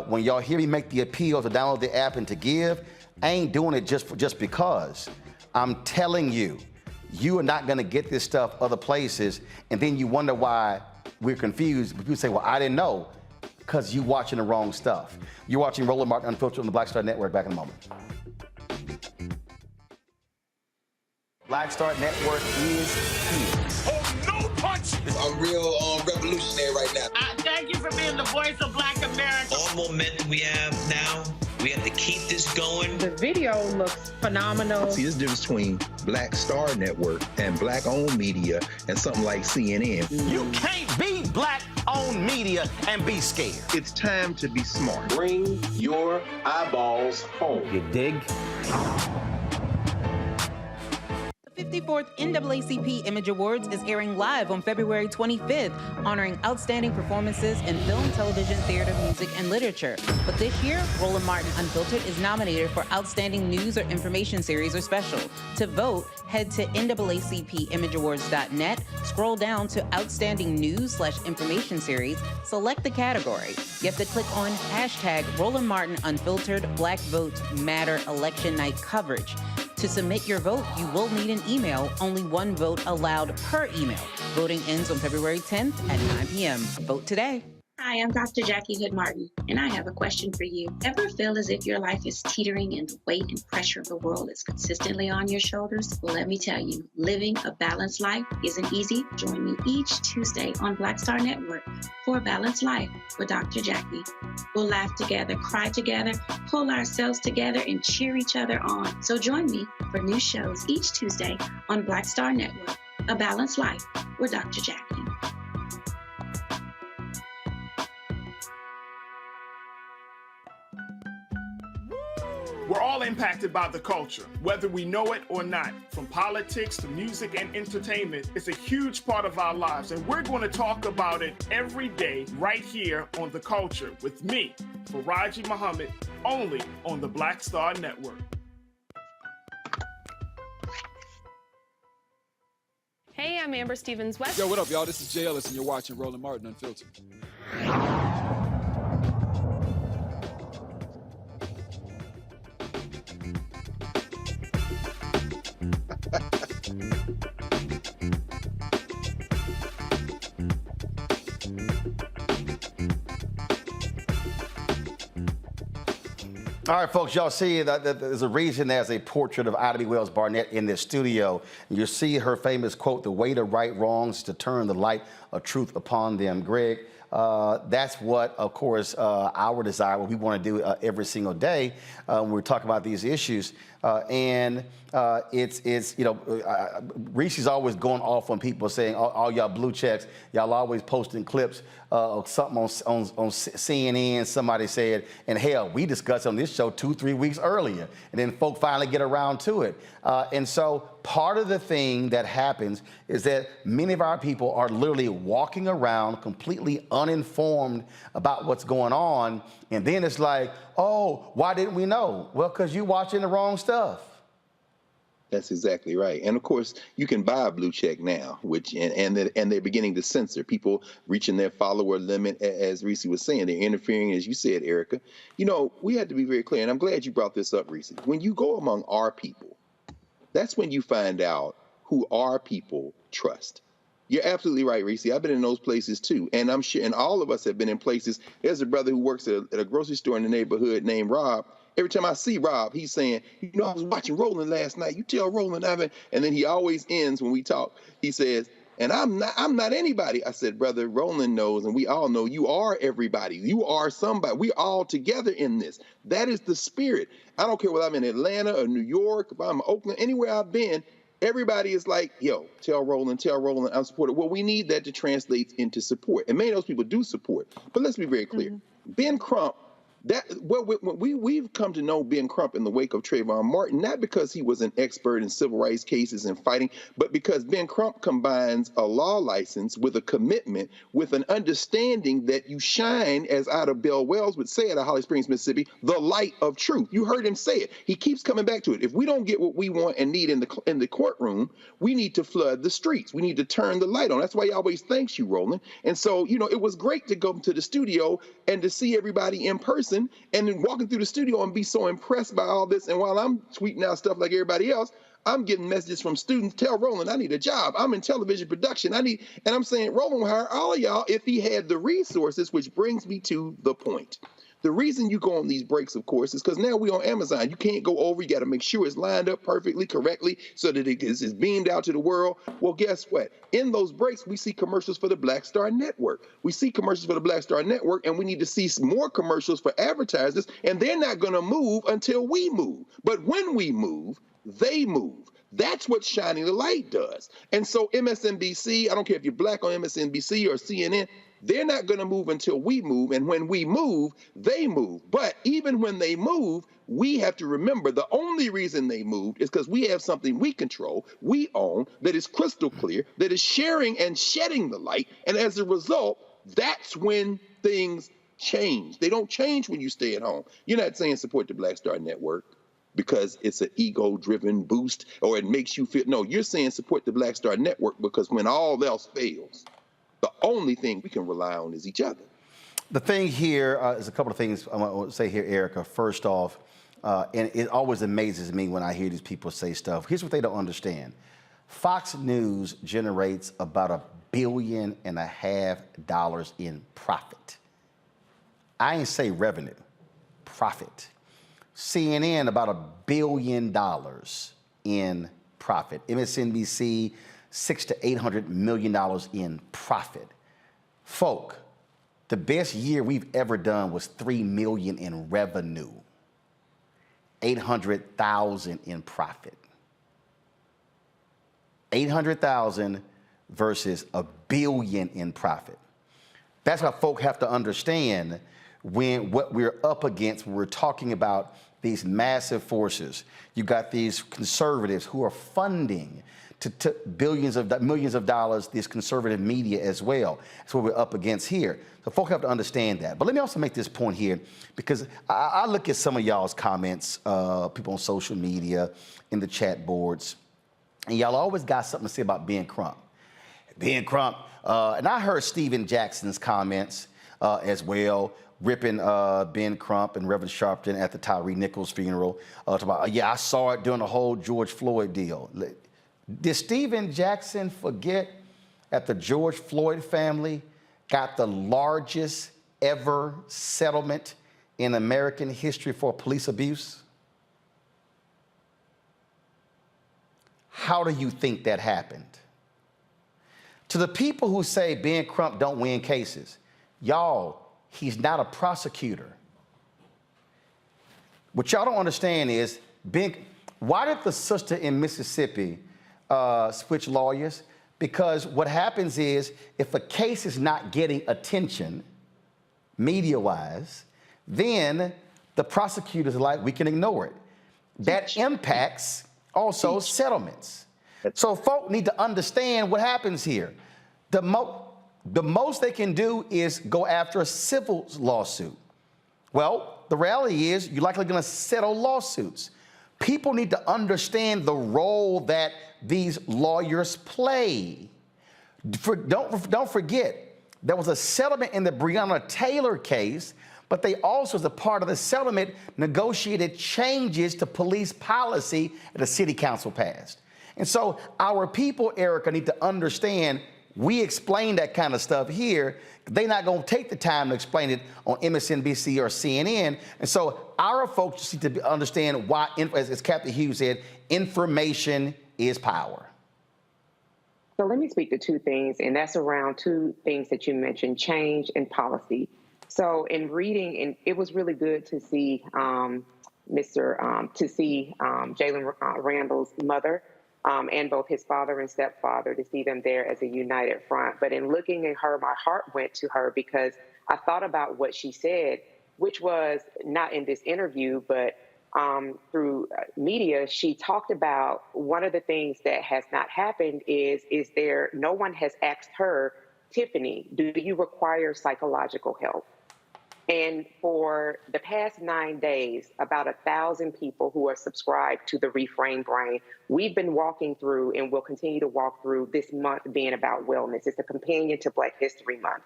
when y'all hear me make the appeal to download the app and to give, I ain't doing it just because. I'm telling you, you are not going to get this stuff other places, and then you wonder why we're confused. People say, well, I didn't know, because you watching the wrong stuff. You're watching Roland Martin Unfiltered on the Black Star Network. Back in a moment. Black Star Network is here. Oh, no punch! I'm real revolutionary right now. Thank you for being the voice of Black America. All momentum we have now, we have to keep this going. The video looks phenomenal. See, there's a difference between Black Star Network and Black-owned media and something like CNN. You can't be Black-owned media and be scared. It's time to be smart. Bring your eyeballs home. You dig? The 54th NAACP Image Awards is airing live on February 25th, honoring outstanding performances in film, television, theater, music, and literature. But this year, Roland Martin Unfiltered is nominated for Outstanding News or Information Series or Special. To vote, head to NAACPImageAwards.net, scroll down to Outstanding News/Information Series, select the category. You have to click on hashtag Roland Martin Unfiltered Black Votes Matter Election Night coverage. To submit your vote, you will need an email. Only one vote allowed per email. Voting ends on February 10th at 9 p.m. Vote today. Hi, I'm Dr. Jackie Hood Martin, and I have a question for you. Ever feel as if your life is teetering and the weight and pressure of the world is consistently on your shoulders? Well, let me tell you, living a balanced life isn't easy. Join me each Tuesday on Black Star Network for A Balanced Life with Dr. Jackie. We'll laugh together, cry together, pull ourselves together, and cheer each other on. So join me for new shows each Tuesday on Black Star Network, A Balanced Life with Dr. Jackie. We're all impacted by the culture, whether we know it or not. From politics to music and entertainment, it's a huge part of our lives, and we're going to talk about it every day right here on The Culture with me, Faraji Muhammad, only on the Black Star Network. Hey, I'm Amber Stevens-West. Yo, what up, y'all? This is Jay Ellis, and you're watching Roland Martin Unfiltered. All right, folks, y'all see that there's a reason there's a portrait of Ida B. Wells Barnett in this studio. You see her famous quote, "The way to right wrongs is to turn the light of truth upon them. Greg, that's what, of course, our desire, what we want to do every single day when we're talking about these issues. It's you know, Reese's always going off on people saying, all y'all blue checks, y'all always posting clips of something on CNN. Somebody said, and hell, we discussed on this show 2-3 weeks earlier, and then folk finally get around to it. And so part of the thing that happens is that many of our people are literally walking around completely uninformed about what's going on. And then it's like, oh, why didn't we know? Well, because you're watching the wrong stuff. That's exactly right. And of course, you can buy a blue check now, which and they're beginning to censor people reaching their follower limit. As Reese was saying, they're interfering, as you said, Erica. You know, we had to be very clear, and I'm glad you brought this up, Reese. When you go among our people, that's when you find out who our people trust. You're absolutely right, Reese. I've been in those places too, and I'm sure, and all of us have been in places. There's a brother who works at a grocery store in the neighborhood named Rob. Every time I see Rob, he's saying, you know, I was watching Roland last night. You tell Roland I've been, and then he always ends when we talk. He says, and I'm not anybody. I said, brother, Roland knows, and we all know you are everybody. You are somebody. We're all together in this. That is the spirit. I don't care whether I'm in Atlanta or New York, if I'm in Oakland, anywhere I've been. Everybody is like, yo, tell Roland, I'm supported. Well, we need that to translate into support. And many of those people do support. But let's be very clear. Mm-hmm. Ben Crump, we've come to know Ben Crump in the wake of Trayvon Martin, not because he was an expert in civil rights cases and fighting, but because Ben Crump combines a law license with a commitment, with an understanding that you shine, as Ida Bell Wells would say out of Holly Springs, Mississippi, the light of truth. You heard him say it. He keeps coming back to it. If we don't get what we want and need in the courtroom, we need to flood the streets. We need to turn the light on. That's why he always thanks you, Roland. And so, you know, it was great to go to the studio and to see everybody in person, and then walking through the studio and be so impressed by all this. And while I'm tweeting out stuff like everybody else, I'm getting messages from students. Tell Roland I need a job. I'm in television production. And I'm saying Roland will hire all of y'all if he had the resources, which brings me to the point. The reason you go on these breaks, of course, is because now we're on Amazon. You can't go over. You got to make sure it's lined up perfectly, correctly, so that it is beamed out to the world. Well, guess what? In those breaks, we see commercials for the Black Star Network. We see commercials for the Black Star Network, and we need to see more commercials for advertisers, and they're not going to move until we move. But when we move, they move. That's what shining the light does. And so MSNBC, I don't care if you're black on MSNBC or CNN, they're not going to move until we move. And when we move, they move. But even when they move, we have to remember the only reason they moved is because we have something we control, we own, that is crystal clear, that is sharing and shedding the light. And as a result, that's when things change. They don't change when you stay at home. You're not saying support the Black Star Network because it's an ego-driven boost or it makes you feel. No, you're saying support the Black Star Network because when all else fails, the only thing we can rely on is each other. The thing here is a couple of things I want to say here, Erica. First off, and it always amazes me when I hear these people say stuff. Here's what they don't understand. Fox News generates about $1.5 billion in profit. I ain't say revenue, profit. CNN, about $1 billion in profit. MSNBC, $600 to $800 million in profit. Folk, the best year we've ever done was $3 million in revenue, 800,000 in profit. 800,000 versus $1 billion in profit. That's what folk have to understand when what we're up against when we're talking about these massive forces. You got these conservatives who are funding to millions of dollars, this conservative media as well. That's what we're up against here. So folk have to understand that. But let me also make this point here, because I look at some of y'all's comments, people on social media, in the chat boards, and y'all always got something to say about Ben Crump. Ben Crump, and I heard Stephen Jackson's comments as well, ripping Ben Crump and Reverend Sharpton at the Tyree Nichols funeral. About, yeah, I saw it during the whole George Floyd deal. Did Stephen Jackson forget that the George Floyd family got the largest ever settlement in American history for police abuse? How do you think that happened? To the people who say Ben Crump don't win cases, y'all, he's not a prosecutor. What y'all don't understand is, why did the sister in Mississippi switch lawyers? Because what happens is, if a case is not getting attention, media-wise, then the prosecutors are like, we can ignore it. That impacts also settlements. So folk need to understand what happens here. The most they can do is go after a civil lawsuit. Well, the reality is you're likely going to settle lawsuits. People need to understand the role that these lawyers play. Don't forget, there was a settlement in the Breonna Taylor case, but they also, as a part of the settlement, negotiated changes to police policy that the city council passed. And so our people, Erica, need to understand, we explain that kind of stuff here. They're not going to take the time to explain it on MSNBC or CNN. And so our folks just need to understand why, as Captain Hughes said, information is power. So let me speak to two things, and that's around two things that you mentioned, change and policy. So in reading, and it was really good to see Jalen Randle's mother and both his father and stepfather, to see them there as a united front. But in looking at her, my heart went to her because I thought about what she said, which was not in this interview, but through media. She talked about one of the things that has not happened is no one has asked her, Tiffany, do you require psychological help? And for the past 9 days, about 1,000 people who are subscribed to the Reframe Brain, we've been walking through and will continue to walk through this month being about wellness. It's a companion to Black History Month.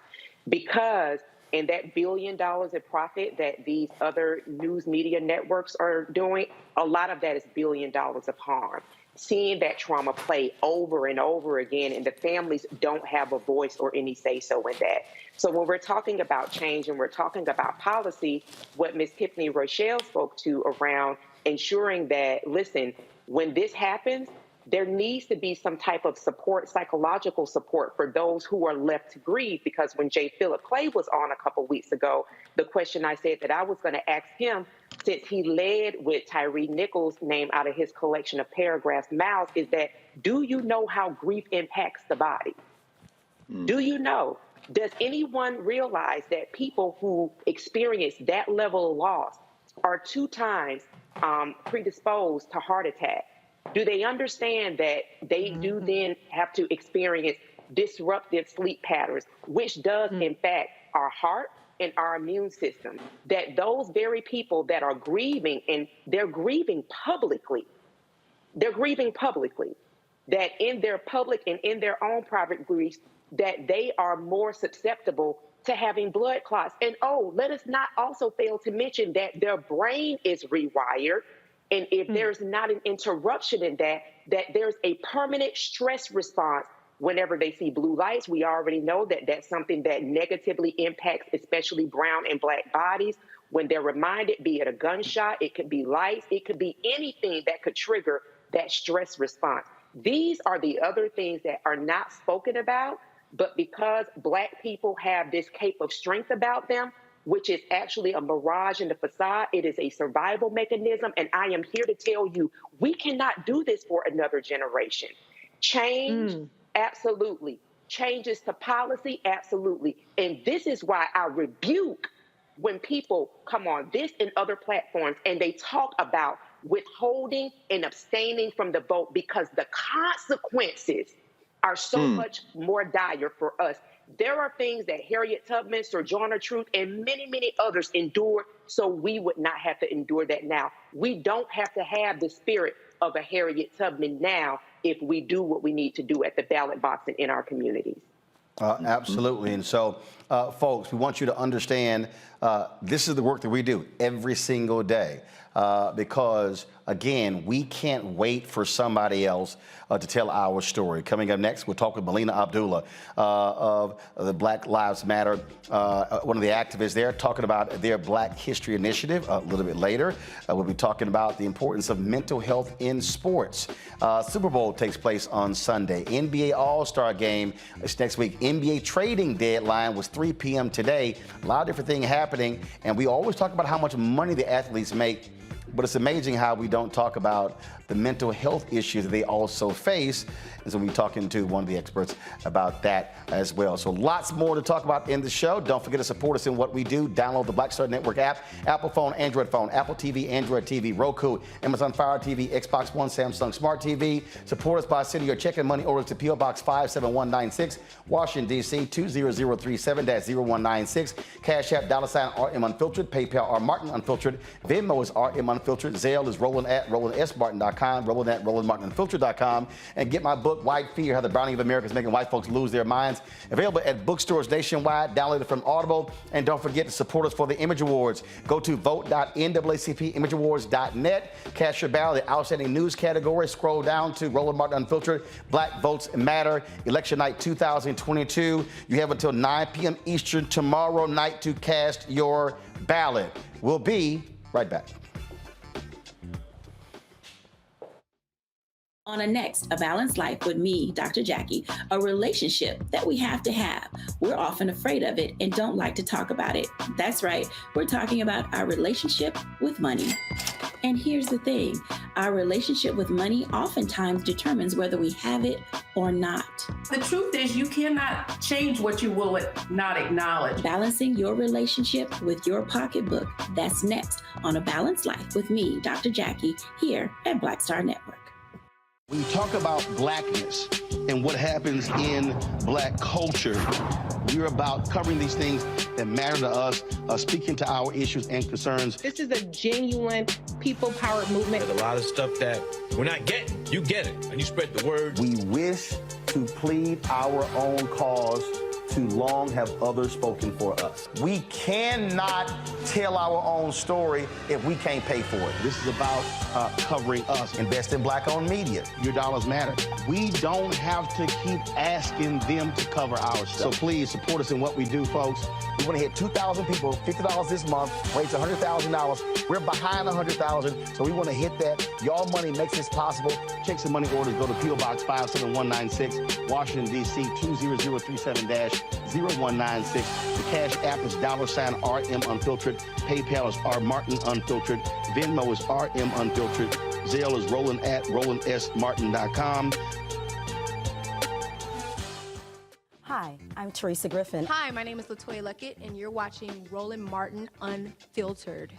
Because in that $1 billion in profit that these other news media networks are doing, a lot of that is $1 billion of harm. Seeing that trauma play over and over again, and the families don't have a voice or any say-so in that. So when we're talking about change and we're talking about policy, what Ms. Tiffany Rochelle spoke to around ensuring that, listen, when this happens, there needs to be some type of support, psychological support for those who are left to grieve. Because when J. Philip Clay was on a couple weeks ago, the question I said that I was going to ask him, since he led with Tyree Nichols' name out of his collection of paragraphs, Miles, is that, do you know how grief impacts the body? Do you know? Does anyone realize that people who experience that level of loss are 2 times predisposed to heart attack? Do they understand that they do then have to experience disruptive sleep patterns, which does impact our heart and our immune system? That those very people that are grieving, and they're grieving publicly, that in their public and in their own private grief, that they are more susceptible to having blood clots. And let us not also fail to mention that their brain is rewired. And if there's not an interruption in that there's a permanent stress response whenever they see blue lights. We already know that that's something that negatively impacts especially brown and Black bodies. When they're reminded, be it a gunshot, it could be lights, it could be anything that could trigger that stress response. These are the other things that are not spoken about, but because Black people have this cape of strength about them, which is actually a mirage in the facade, it is a survival mechanism. And I am here to tell you, we cannot do this for another generation. Change, absolutely. Changes to policy, absolutely. And this is why I rebuke when people come on this and other platforms and they talk about withholding and abstaining from the vote, because the consequences are so much more dire for us. There are things that Harriet Tubman, Sojourner Truth, and many, many others endured, so we would not have to endure that now. We don't have to have the spirit of a Harriet Tubman now if we do what we need to do at the ballot box and in our communities. Absolutely. And so, folks, we want you to understand this is the work that we do every single day because again, we can't wait for somebody else to tell our story. Coming up next, we'll talk with Melina Abdullah of the Black Lives Matter, one of the activists there, talking about their Black History Initiative a little bit later. We'll be talking about the importance of mental health in sports. Super Bowl takes place on Sunday. NBA All-Star Game is next week. NBA trading deadline was 3 p.m. today. A lot of different things happening, and we always talk about how much money the athletes make, but it's amazing how we don't talk about the mental health issues that they also face. And so we'll be talking to one of the experts about that as well. So lots more to talk about in the show. Don't forget to support us in what we do. Download the Black Star Network app, Apple phone, Android phone, Apple TV, Android TV, Roku, Amazon Fire TV, Xbox One, Samsung Smart TV. Support us by sending your check and money orders to P.O. Box 57196, Washington, D.C. 20037-0196. Cash App, $RM Unfiltered. PayPal, R Martin Unfiltered. Venmo is RM Unfiltered. Zelle is Roland at RolandSMartin.com, Roland at RolandMartinUnfiltered.com. And get my book, White Fear, How the Browning of America is Making White Folks Lose Their Minds. Available at bookstores nationwide. Downloaded from Audible. And don't forget to support us for the Image Awards. Go to vote.naacpimageawards.net. Cast your ballot. The Outstanding News category. Scroll down to Roland Martin Unfiltered. Black Votes Matter. Election Night 2022. You have until 9 p.m. Eastern tomorrow night to cast your ballot. We'll be right back. On a next, A Balanced Life with me, Dr. Jackie, a relationship that we have to have. We're often afraid of it and don't like to talk about it. That's right, we're talking about our relationship with money. And here's the thing, our relationship with money oftentimes determines whether we have it or not. The truth is you cannot change what you will not acknowledge. Balancing your relationship with your pocketbook. That's next on A Balanced Life with me, Dr. Jackie, here at Black Star Network. When you talk about blackness and what happens in Black culture, we're about covering these things that matter to us, speaking to our issues and concerns. This is a genuine people-powered movement. There's a lot of stuff that we're not getting. You get it, and you spread the word. We wish to plead our own cause. Too long have others spoken for us. We cannot tell our own story if we can't pay for it. This is about covering us. Invest in Black-owned media. Your dollars matter. We don't have to keep asking them to cover our stuff. So please support us in what we do, folks. We want to hit 2,000 people, $50 this month, raise $100,000. We're behind 100,000, so we want to hit that. Your money makes this possible. Checks and money orders go to P.O. Box 57196, Washington, D.C. 20037-0196. The Cash App is $RM Unfiltered. PayPal is R Martin Unfiltered. Venmo is RM Unfiltered. Zelle is Roland at RolandSMartin.com. Hi, I'm Teresa Griffin. Hi, my name is LaToya Luckett, and you're watching Roland Martin Unfiltered.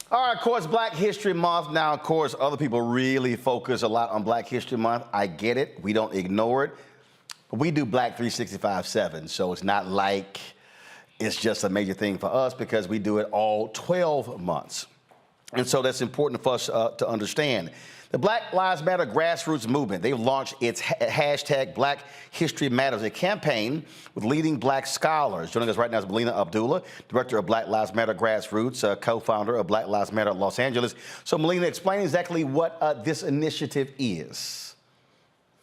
All right, of course, Black History Month. Now, of course, other people really focus a lot on Black History Month. I get it. We don't ignore it. But we do Black 365/7, so it's not like it's just a major thing for us because we do it all 12 months. And so that's important for us to understand. The Black Lives Matter grassroots movement, they've launched its hashtag Black History Matters, a campaign with leading Black scholars. Joining us right now is Melina Abdullah, director of Black Lives Matter Grassroots, co-founder of Black Lives Matter Los Angeles. So Melina, explain exactly what this initiative is.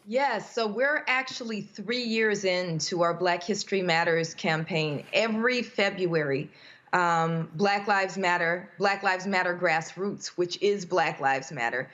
Yes, so we're actually 3 years into our Black History Matters campaign. Every February, Black Lives Matter Grassroots, which is Black Lives Matter,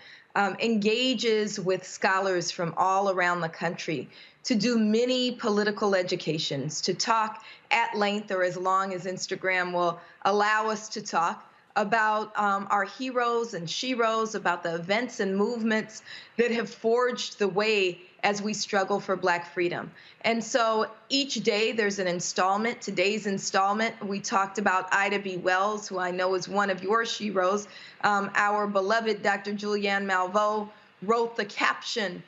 engages with scholars from all around the country to do mini political educations, to talk at length or as long as Instagram will allow us to talk about our heroes and sheroes, about the events and movements that have forged the way as we struggle for Black freedom. And so each day there's an installment. Today's installment, we talked about Ida B. Wells, who I know is one of your sheroes. Our beloved Dr. Julianne Malveaux wrote the caption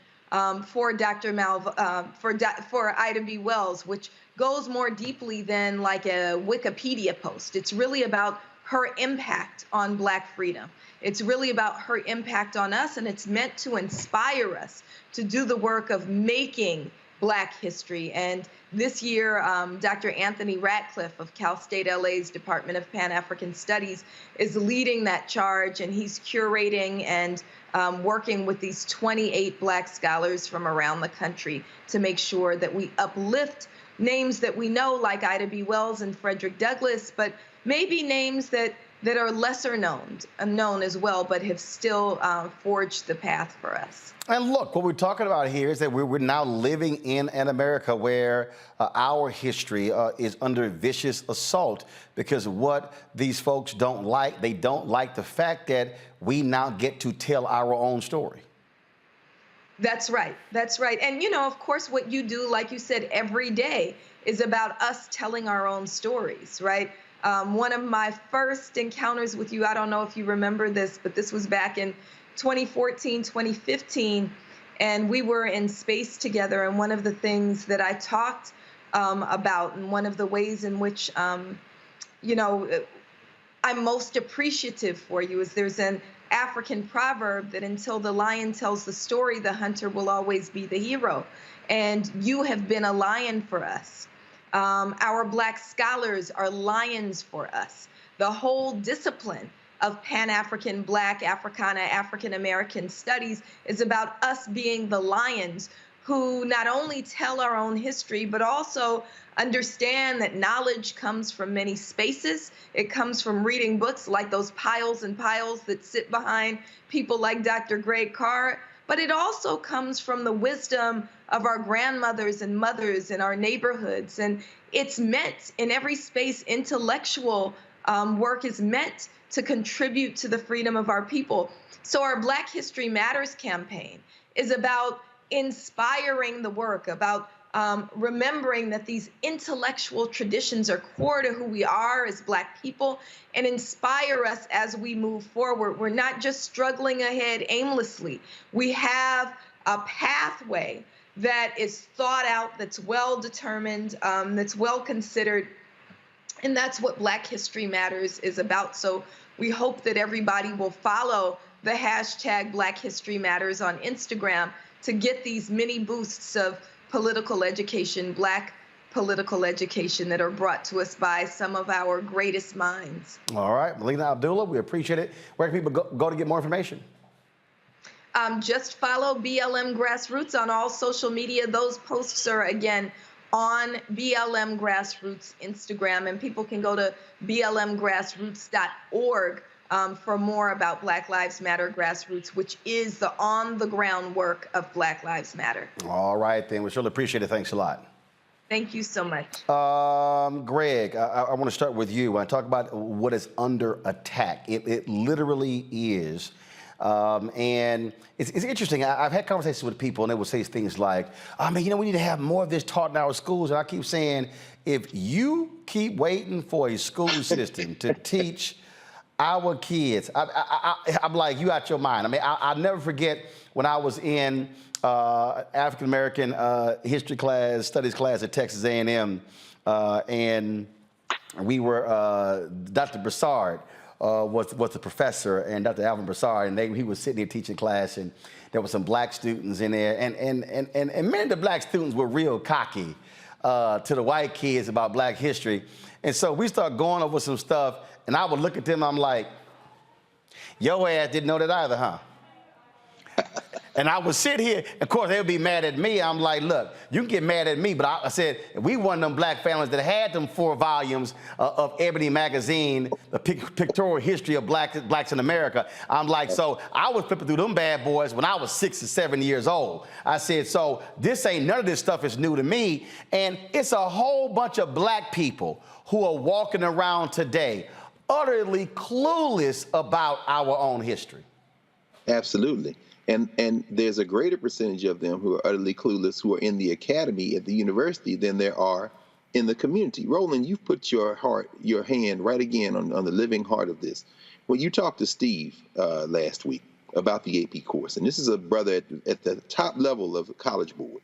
for Ida B. Wells, which goes more deeply than like a Wikipedia post. It's really about her impact on Black freedom. It's really about her impact on us, and it's meant to inspire us to do the work of making Black history. And this year, Dr. Anthony Ratcliffe of Cal State LA's Department of Pan-African Studies is leading that charge, and he's curating and working with these 28 Black scholars from around the country to make sure that we uplift names that we know, like Ida B. Wells and Frederick Douglass, but maybe names that are lesser known as well, but have still forged the path for us. And look, what we're talking about here is that we're now living in an America where our history is under vicious assault because what these folks don't like, they don't like the fact that we now get to tell our own story. That's right. That's right. And, you know, of course, what you do, like you said, every day is about us telling our own stories, right? One of my first encounters with you, I don't know if you remember this, but this was back in 2014, 2015, and we were in space together. And one of the things that I talked about, and one of the ways in which, you know, I'm most appreciative for you is there's an African proverb that until the lion tells the story, the hunter will always be the hero. And you have been a lion for us. Our Black scholars are lions for us. The whole discipline of Pan-African, Black, Africana, African-American studies is about us being the lions who not only tell our own history, but also understand that knowledge comes from many spaces. It comes from reading books like those piles and piles that sit behind people like Dr. Greg Carr, but it also comes from the wisdom of our grandmothers and mothers in our neighborhoods. And it's meant, in every space, intellectual work is meant to contribute to the freedom of our people. So our Black History Matters campaign is about inspiring the work, about remembering that these intellectual traditions are core to who we are as Black people and inspire us as we move forward. We're not just struggling ahead aimlessly. We have a pathway that is thought out, that's well determined, that's well considered, and that's what Black History Matters is about. So we hope that everybody will follow the hashtag Black History Matters on Instagram to get these mini boosts of political education, Black political education that are brought to us by some of our greatest minds. All right, Melina Abdullah, we appreciate it. Where can people go to get more information? Just follow BLM Grassroots on all social media. Those posts are, again, on BLM Grassroots Instagram, and people can go to blmgrassroots.org for more about Black Lives Matter Grassroots, which is the on-the-ground work of Black Lives Matter. All right, then. We surely appreciate it. Thanks a lot. Thank you so much. Greg, I want to start with you. When I talk about what is under attack, it literally is. And it's interesting. I've had conversations with people, and they will say things like, "I mean, you know, we need to have more of this taught in our schools." And I keep saying, if you keep waiting for a school system to teach our kids. I'm like, you out your mind. I mean, I'll never forget when I was in African American history class, studies class at Texas A&M, and we were Dr. Broussard was the professor, and Dr. Alvin Broussard, and he was sitting there teaching class, and there were some black students in there, and many of the black students were real cocky to the white kids about black history, and so we started going over some stuff, and I would look at them, I'm like, your ass didn't know that either, huh? And I would sit here, of course, they would be mad at me. I'm like, look, you can get mad at me, but I said, we one of them black families that had them 4 volumes of Ebony magazine, the pictorial history of blacks in America. I'm like, so I was flipping through them bad boys when I was 6 or 7 years old. I said, so none of this stuff is new to me. And it's a whole bunch of black people who are walking around today utterly clueless about our own history. Absolutely. And there's a greater percentage of them who are utterly clueless who are in the academy at the university than there are in the community. Roland, you've put your hand right again on the living heart of this. When you talked to Steve last week about the AP course, and this is a brother at the top level of the College Board,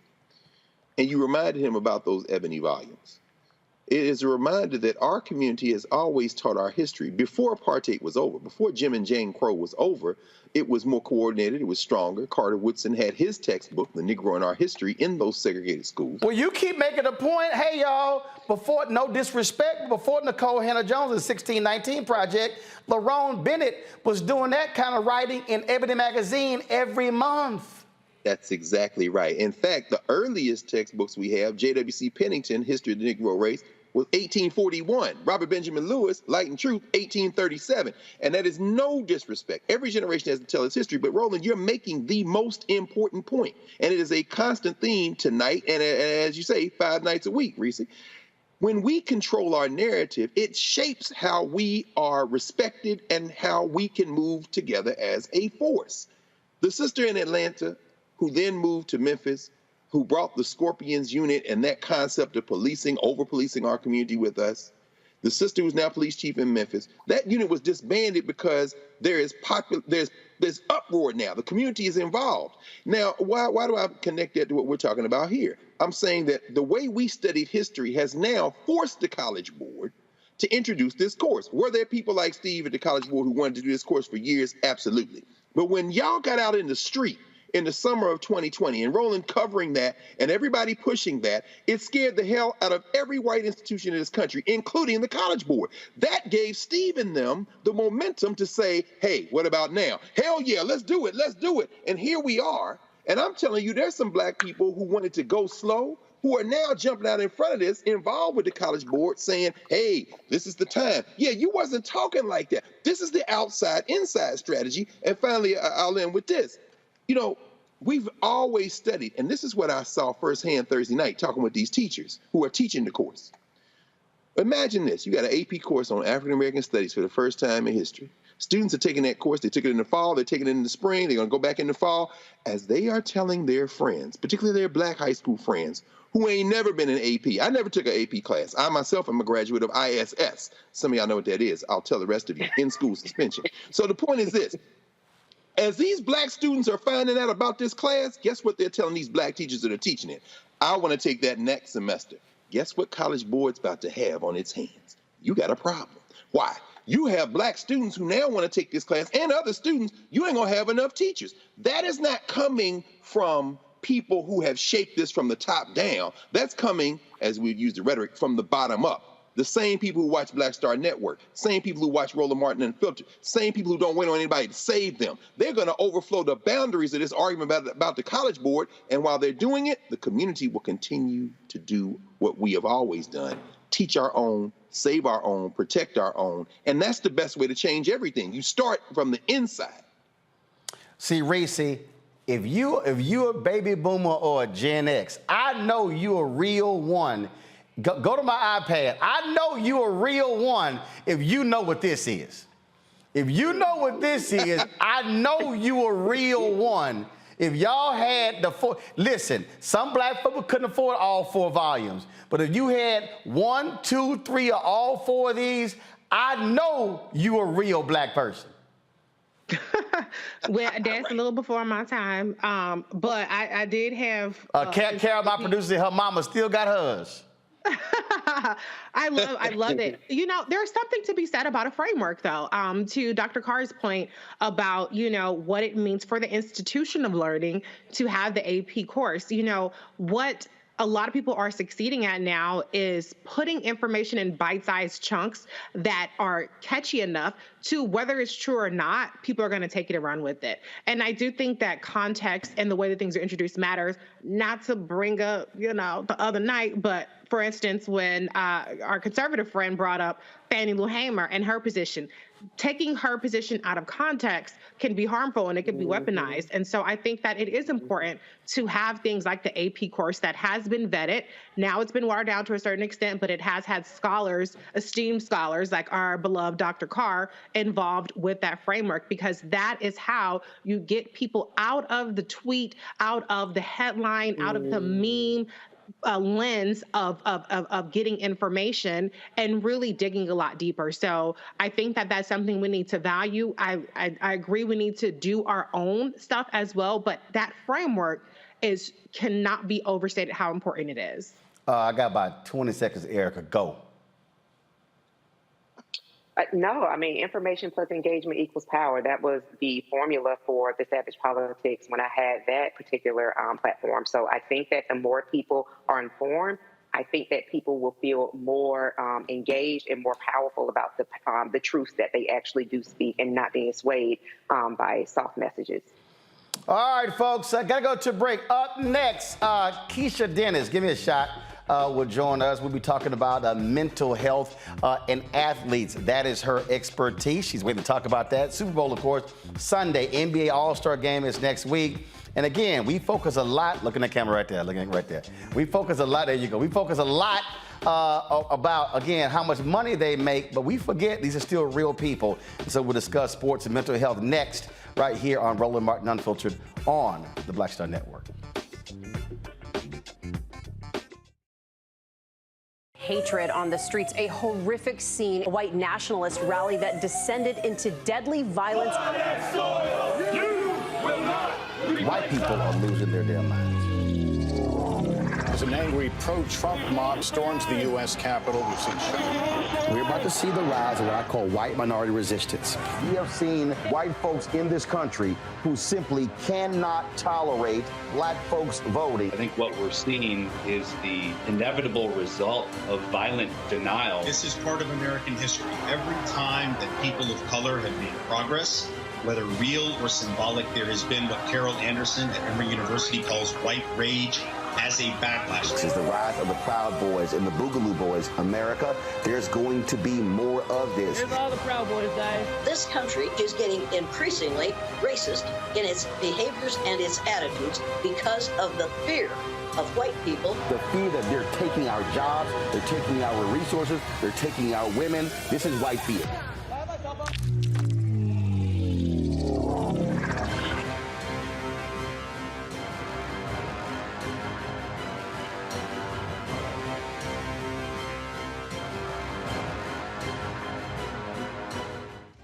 and you reminded him about those Ebony volumes. It is a reminder that our community has always taught our history. Before apartheid was over, before Jim and Jane Crow was over, it was more coordinated, it was stronger. Carter Woodson had his textbook, The Negro in Our History, in those segregated schools. Well, you keep making a point. Hey, y'all, before, no disrespect, before Nicole Hannah-Jones' 1619 Project, LaRone Bennett was doing that kind of writing in Ebony magazine every month. That's exactly right. In fact, the earliest textbooks we have, J.W.C. Pennington, History of the Negro Race, was 1841. Robert Benjamin Lewis, Light and Truth, 1837. And that is no disrespect. Every generation has to tell its history. But Roland, you're making the most important point. And it is a constant theme tonight, and as you say, 5 nights a week, Reese. When we control our narrative, it shapes how we are respected and how we can move together as a force. The sister in Atlanta, who then moved to Memphis, who brought the Scorpions unit and that concept of policing, over-policing our community with us. The sister who's now police chief in Memphis, that unit was disbanded because there's uproar now. The community is involved. Now, why do I connect that to what we're talking about here? I'm saying that the way we studied history has now forced the College Board to introduce this course. Were there people like Steve at the College Board who wanted to do this course for years? Absolutely. But when y'all got out in the street in the summer of 2020, and Roland covering that, and everybody pushing that, it scared the hell out of every white institution in this country, including the College Board. That gave Steve and them the momentum to say, hey, what about now? Hell yeah, let's do it, let's do it. And here we are. And I'm telling you, there's some black people who wanted to go slow, who are now jumping out in front of this, involved with the College Board, saying, hey, this is the time. Yeah, you wasn't talking like that. This is the outside-inside strategy. And finally, I'll end with this. You know, we've always studied, and this is what I saw firsthand Thursday night talking with these teachers who are teaching the course. Imagine this. You got an AP course on African American studies for the first time in history. Students are taking that course. They took it in the fall. They're taking it in the spring. They're going to go back in the fall. As they are telling their friends, particularly their black high school friends, who ain't never been in AP. I never took an AP class. I myself am a graduate of ISS. Some of y'all know what that is. I'll tell the rest of you. In-school suspension. So the point is this. As these black students are finding out about this class, guess what they're telling these black teachers that are teaching it? I want to take that next semester. Guess what College Board's about to have on its hands? You got a problem. Why? You have black students who now want to take this class, and other students, you ain't going to have enough teachers. That is not coming from people who have shaped this from the top down. That's coming, as we've used the rhetoric, from the bottom up. The same people who watch Black Star Network, same people who watch Roland Martin Unfiltered, same people who don't wait on anybody to save them. They're going to overflow the boundaries of this argument about the College Board, and while they're doing it, the community will continue to do what we have always done, teach our own, save our own, protect our own, and that's the best way to change everything. You start from the inside. See, Reese, if you a baby boomer or a Gen X, I know you a real one. Go to my iPad. I know you a real one if you know what this is. If you know what this is, I know you a real one. If y'all had listen, some black people couldn't afford all 4 volumes, but if you had 1, 2, 3, or all 4 of these, I know you a real black person. Well, that's a little before my time, but I did have. Carol, my producer, her mama still got hers. I love it. You know, there's something to be said about a framework, though. To Dr. Carr's point about, you know, what it means for the institution of learning to have the AP course. You know, what a lot of people are succeeding at now is putting information in bite-sized chunks that are catchy enough to, whether it's true or not, people are going to take it and run with it. And I do think that context and the way that things are introduced matters. Not to bring up, you know, the other night, but for instance, when our conservative friend brought up Fannie Lou Hamer and her position, taking her position out of context can be harmful and it can be weaponized. And so I think that it is important to have things like the AP course that has been vetted. Now it's been watered down to a certain extent, but it has had scholars, esteemed scholars like our beloved Dr. Carr, involved with that framework, because that is how you get people out of the tweet, out of the headline, out of the meme lens of getting information and really digging a lot deeper. So I think that that's something we need to value. I agree we need to do our own stuff as well, but that framework cannot be overstated how important it is. I got about 20 seconds, Erica. Go. No, I mean, information plus engagement equals power. That was the formula for the Savage Politics when I had that particular platform. So I think that the more people are informed, I think that people will feel more engaged and more powerful about the truths that they actually do speak and not being swayed by soft messages. All right, folks, I got to go to a break. Up next, Keisha Dennis, give me a shot. Will join us. We'll be talking about mental health and athletes. That is her expertise. She's waiting to talk about that. Super Bowl, of course, Sunday. NBA All-Star Game is next week. And again, we focus a lot. Look at the camera right there. Looking right there. We focus a lot. There you go. We focus a lot about, again, how much money they make, but we forget these are still real people. And so we'll discuss sports and mental health next, right here on Roland Martin Unfiltered on the Black Star Network. Hatred on the streets, a horrific scene, a white nationalist rally that descended into deadly violence. White people are losing their damn minds. As an angry pro-Trump mob storms the U.S. Capitol, we've seen shooting. We're about to see the rise of what I call white minority resistance. We have seen white folks in this country who simply cannot tolerate black folks voting. I think what we're seeing is the inevitable result of violent denial. This is part of American history. Every time that people of color have made progress, whether real or symbolic, there has been what Carol Anderson at Emory University calls white rage as a backlash. This is the rise of the Proud Boys and the Boogaloo Boys. America, there's going to be more of this. Here's all the Proud Boys, guys. This country is getting increasingly racist in its behaviors and its attitudes because of the fear of white people. The fear that they're taking our jobs, they're taking our resources, they're taking our women. This is white fear.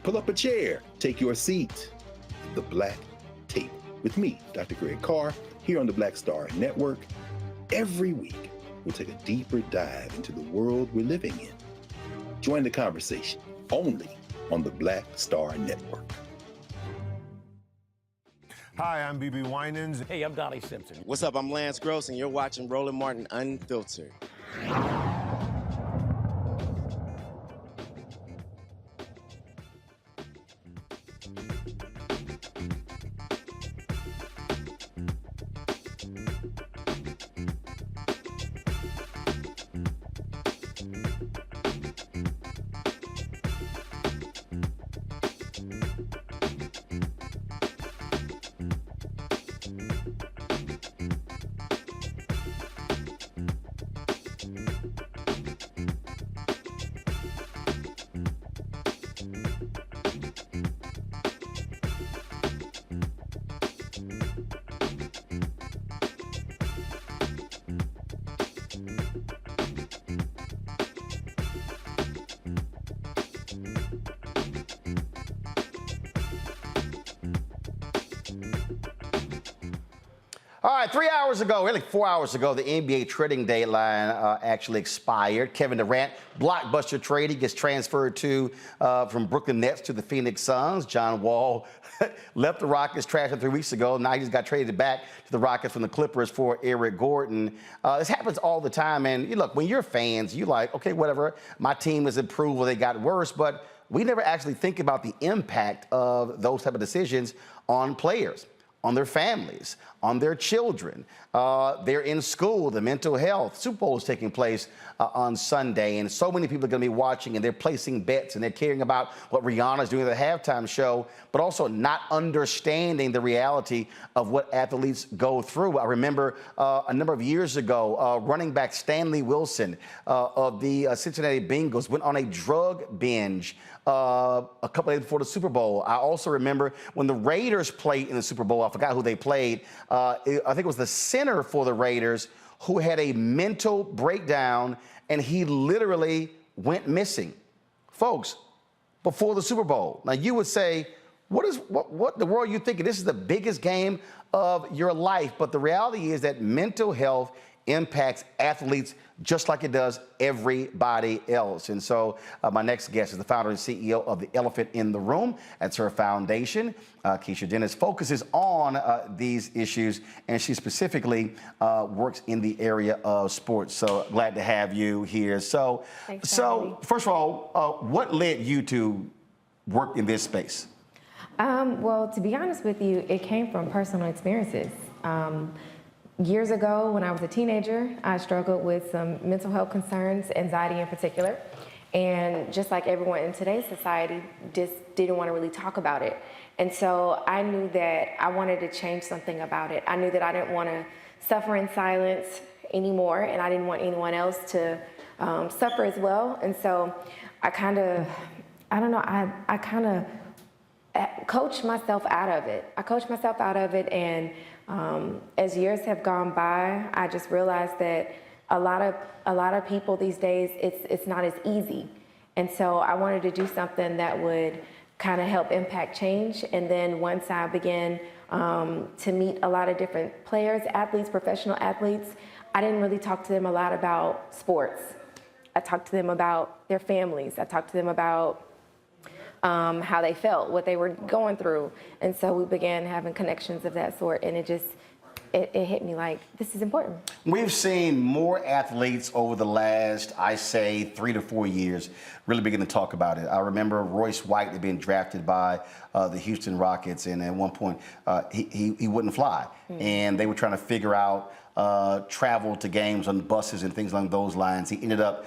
Pull up a chair, take your seat. The Black Table with me, Dr. Greg Carr, here on the Black Star Network. Every week, we'll take a deeper dive into the world we're living in. Join the conversation only on the Black Star Network. Hi, I'm BB Winans. Hey, I'm Donnie Simpson. What's up? I'm Lance Gross, and you're watching Roland Martin Unfiltered. All right, 3 hours ago, really 4 hours ago, the NBA trading deadline actually expired. Kevin Durant, blockbuster trade. He gets transferred from Brooklyn Nets to the Phoenix Suns. John Wall left the Rockets trash 3 weeks ago. Now he just got traded back to the Rockets from the Clippers for Eric Gordon. This happens all the time. And you look, when you're fans, you like, okay, whatever, my team has improved or they got worse. But we never actually think about the impact of those type of decisions on players, on their families, on their children. They're in school, the mental health. Super Bowl is taking place on Sunday, and so many people are going to be watching, and they're placing bets, and they're caring about what Rihanna's doing at the halftime show, but also not understanding the reality of what athletes go through. I remember a number of years ago, running back Stanley Wilson of the Cincinnati Bengals went on a drug binge a couple days before the Super Bowl. I also remember when the Raiders played in the Super Bowl, I forgot who they played. I think it was the center for the Raiders who had a mental breakdown, and he literally went missing. Folks, before the Super Bowl. Now you would say, what the world are you thinking? This is the biggest game of your life. But the reality is that mental health impacts athletes just like it does everybody else. And so my next guest is the founder and CEO of the Elephant in the Room. That's her foundation. Keisha Dennis focuses on these issues, and she specifically works in the area of sports. So glad to have you here. So first of all, what led you to work in this space? Well, to be honest with you, it came from personal experiences. Years ago, when I was a teenager, I struggled with some mental health concerns, anxiety in particular. And just like everyone in today's society, just didn't want to really talk about it. And so I knew that I wanted to change something about it. I knew that I didn't want to suffer in silence anymore, and I didn't want anyone else to suffer as well. And so I kind of coached myself out of it. And as years have gone by, I just realized that a lot of people these days, it's not as easy. And so I wanted to do something that would kind of help impact change. And then once I began to meet a lot of different players, athletes, professional athletes, I didn't really talk to them a lot about sports. I talked to them about their families. I talked to them about how they felt, what they were going through. And so we began having connections of that sort, and it hit me like, this is important. We've seen more athletes over the last, I say, 3 to 4 years really begin to talk about it. I remember Royce White being drafted by the Houston Rockets, and at one point he wouldn't fly. And they were trying to figure out travel to games on buses and things along those lines. He ended up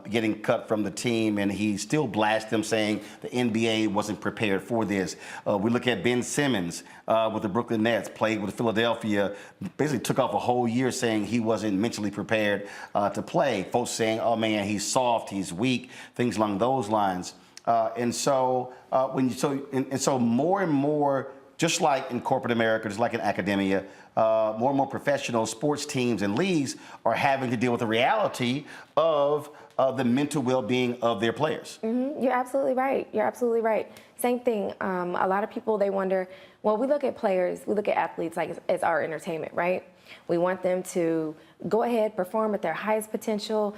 getting cut from the team, and he still blasted them, saying the NBA wasn't prepared for this. We look at Ben Simmons with the Brooklyn Nets, played with Philadelphia, basically took off a whole year saying he wasn't mentally prepared to play. Folks saying, oh man, he's soft, he's weak, things along those lines. And so more and more, just like in corporate America, just like in academia, more and more professional sports teams and leagues are having to deal with the reality of the mental well-being of their players. Mm-hmm. You're absolutely right. Same thing. A lot of people, they wonder, well, we look at players, we look at athletes like as our entertainment, right? We want them to go ahead, perform at their highest potential,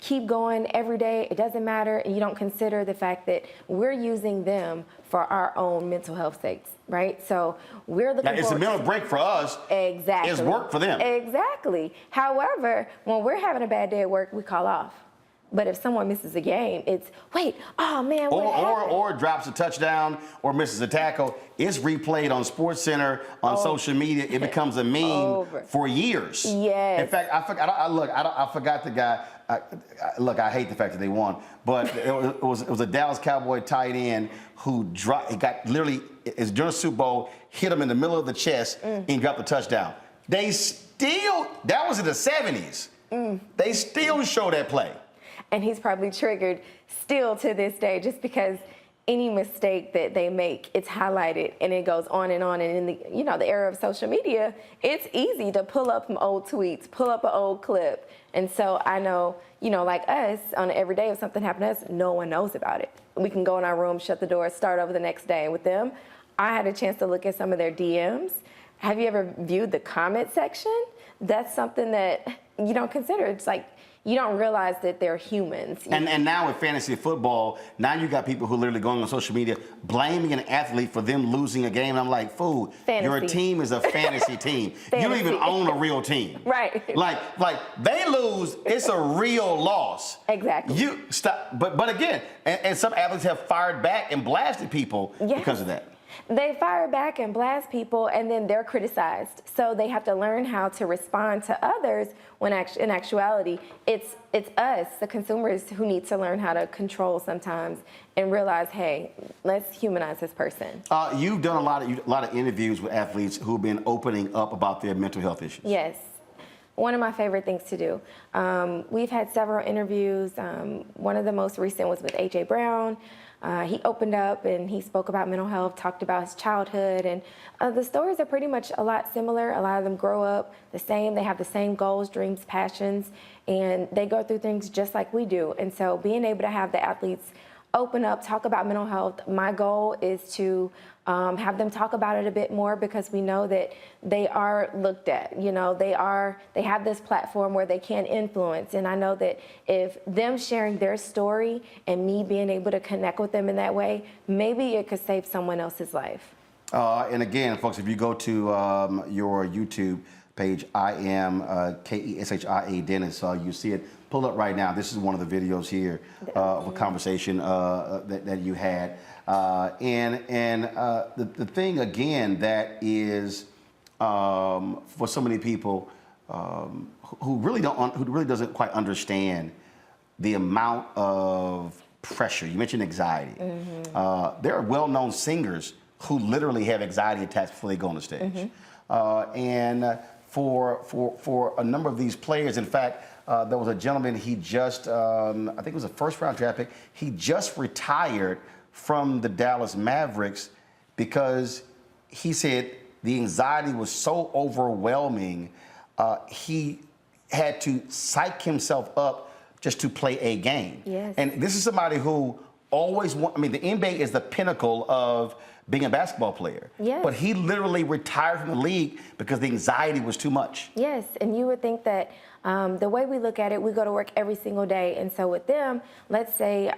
keep going every day. It doesn't matter. And you don't consider the fact that we're using them for our own mental health sakes, right? So we're looking. Now, it's a mental break for us. Exactly. It's work for them. Exactly. However, when we're having a bad day at work, we call off. But if someone misses a game, it's, wait, oh man, what happened? Or drops a touchdown or misses a tackle. It's replayed on SportsCenter, on social media. It becomes a meme for years. Yes. In fact, I forgot the guy. I hate the fact that they won, but it was a Dallas Cowboy tight end who dropped. It got literally, it's during the Super Bowl, hit him in the middle of the chest and got the touchdown. They still, that was in the 70s. They still show that play. And he's probably triggered still to this day, just because any mistake that they make, it's highlighted and it goes on and on. And in the era of social media, it's easy to pull up some old tweets, pull up an old clip. And so I know, like us, on every day if something happened to us, no one knows about it. We can go in our room, shut the door, start over the next day. And with them, I had a chance to look at some of their DMs, have you ever viewed the comment section? That's something that you don't consider. It's like, you don't realize that they're humans. And now with fantasy football, now you got people who are literally going on social media blaming an athlete for them losing a game. And I'm like, fool, your team is a fantasy team. You don't even own a real team. Right. Like they lose, it's a real loss. Exactly. You stop, but again, and some athletes have fired back and blasted people because of that. They fire back and blast people, and then they're criticized. So they have to learn how to respond to others when in actuality, it's us, the consumers, who need to learn how to control sometimes and realize, hey, let's humanize this person. You've done a lot of interviews with athletes who've been opening up about their mental health issues. Yes. One of my favorite things to do. We've had several interviews. One of the most recent was with A.J. Brown. He opened up and he spoke about mental health, talked about his childhood, and the stories are pretty much a lot similar. A lot of them grow up the same. They have the same goals, dreams, passions, and they go through things just like we do. And so being able to have the athletes open up, talk about mental health, my goal is to have them talk about it a bit more, because we know that they are looked at. You know, they have this platform where they can influence, and I know that if them sharing their story and me being able to connect with them in that way, maybe it could save someone else's life. And again, folks, if you go to your YouTube page, I am Keshia Dennis, you see it. Pull up right now. This is one of the videos here of a conversation that you had. The thing again that is for so many people who really doesn't quite understand the amount of pressure. You mentioned anxiety. Mm-hmm. There are well-known singers who literally have anxiety attacks before they go on the stage. Mm-hmm. For a number of these players, in fact, there was a gentleman, he just, I think it was a first-round draft pick, he just retired from the Dallas Mavericks because he said the anxiety was so overwhelming, he had to psych himself up just to play a game. Yes. And this is somebody who always the NBA is the pinnacle of being a basketball player. Yes. But he literally retired from the league because the anxiety was too much. Yes, and you would think that the way we look at it, we go to work every single day. And so with them, let's say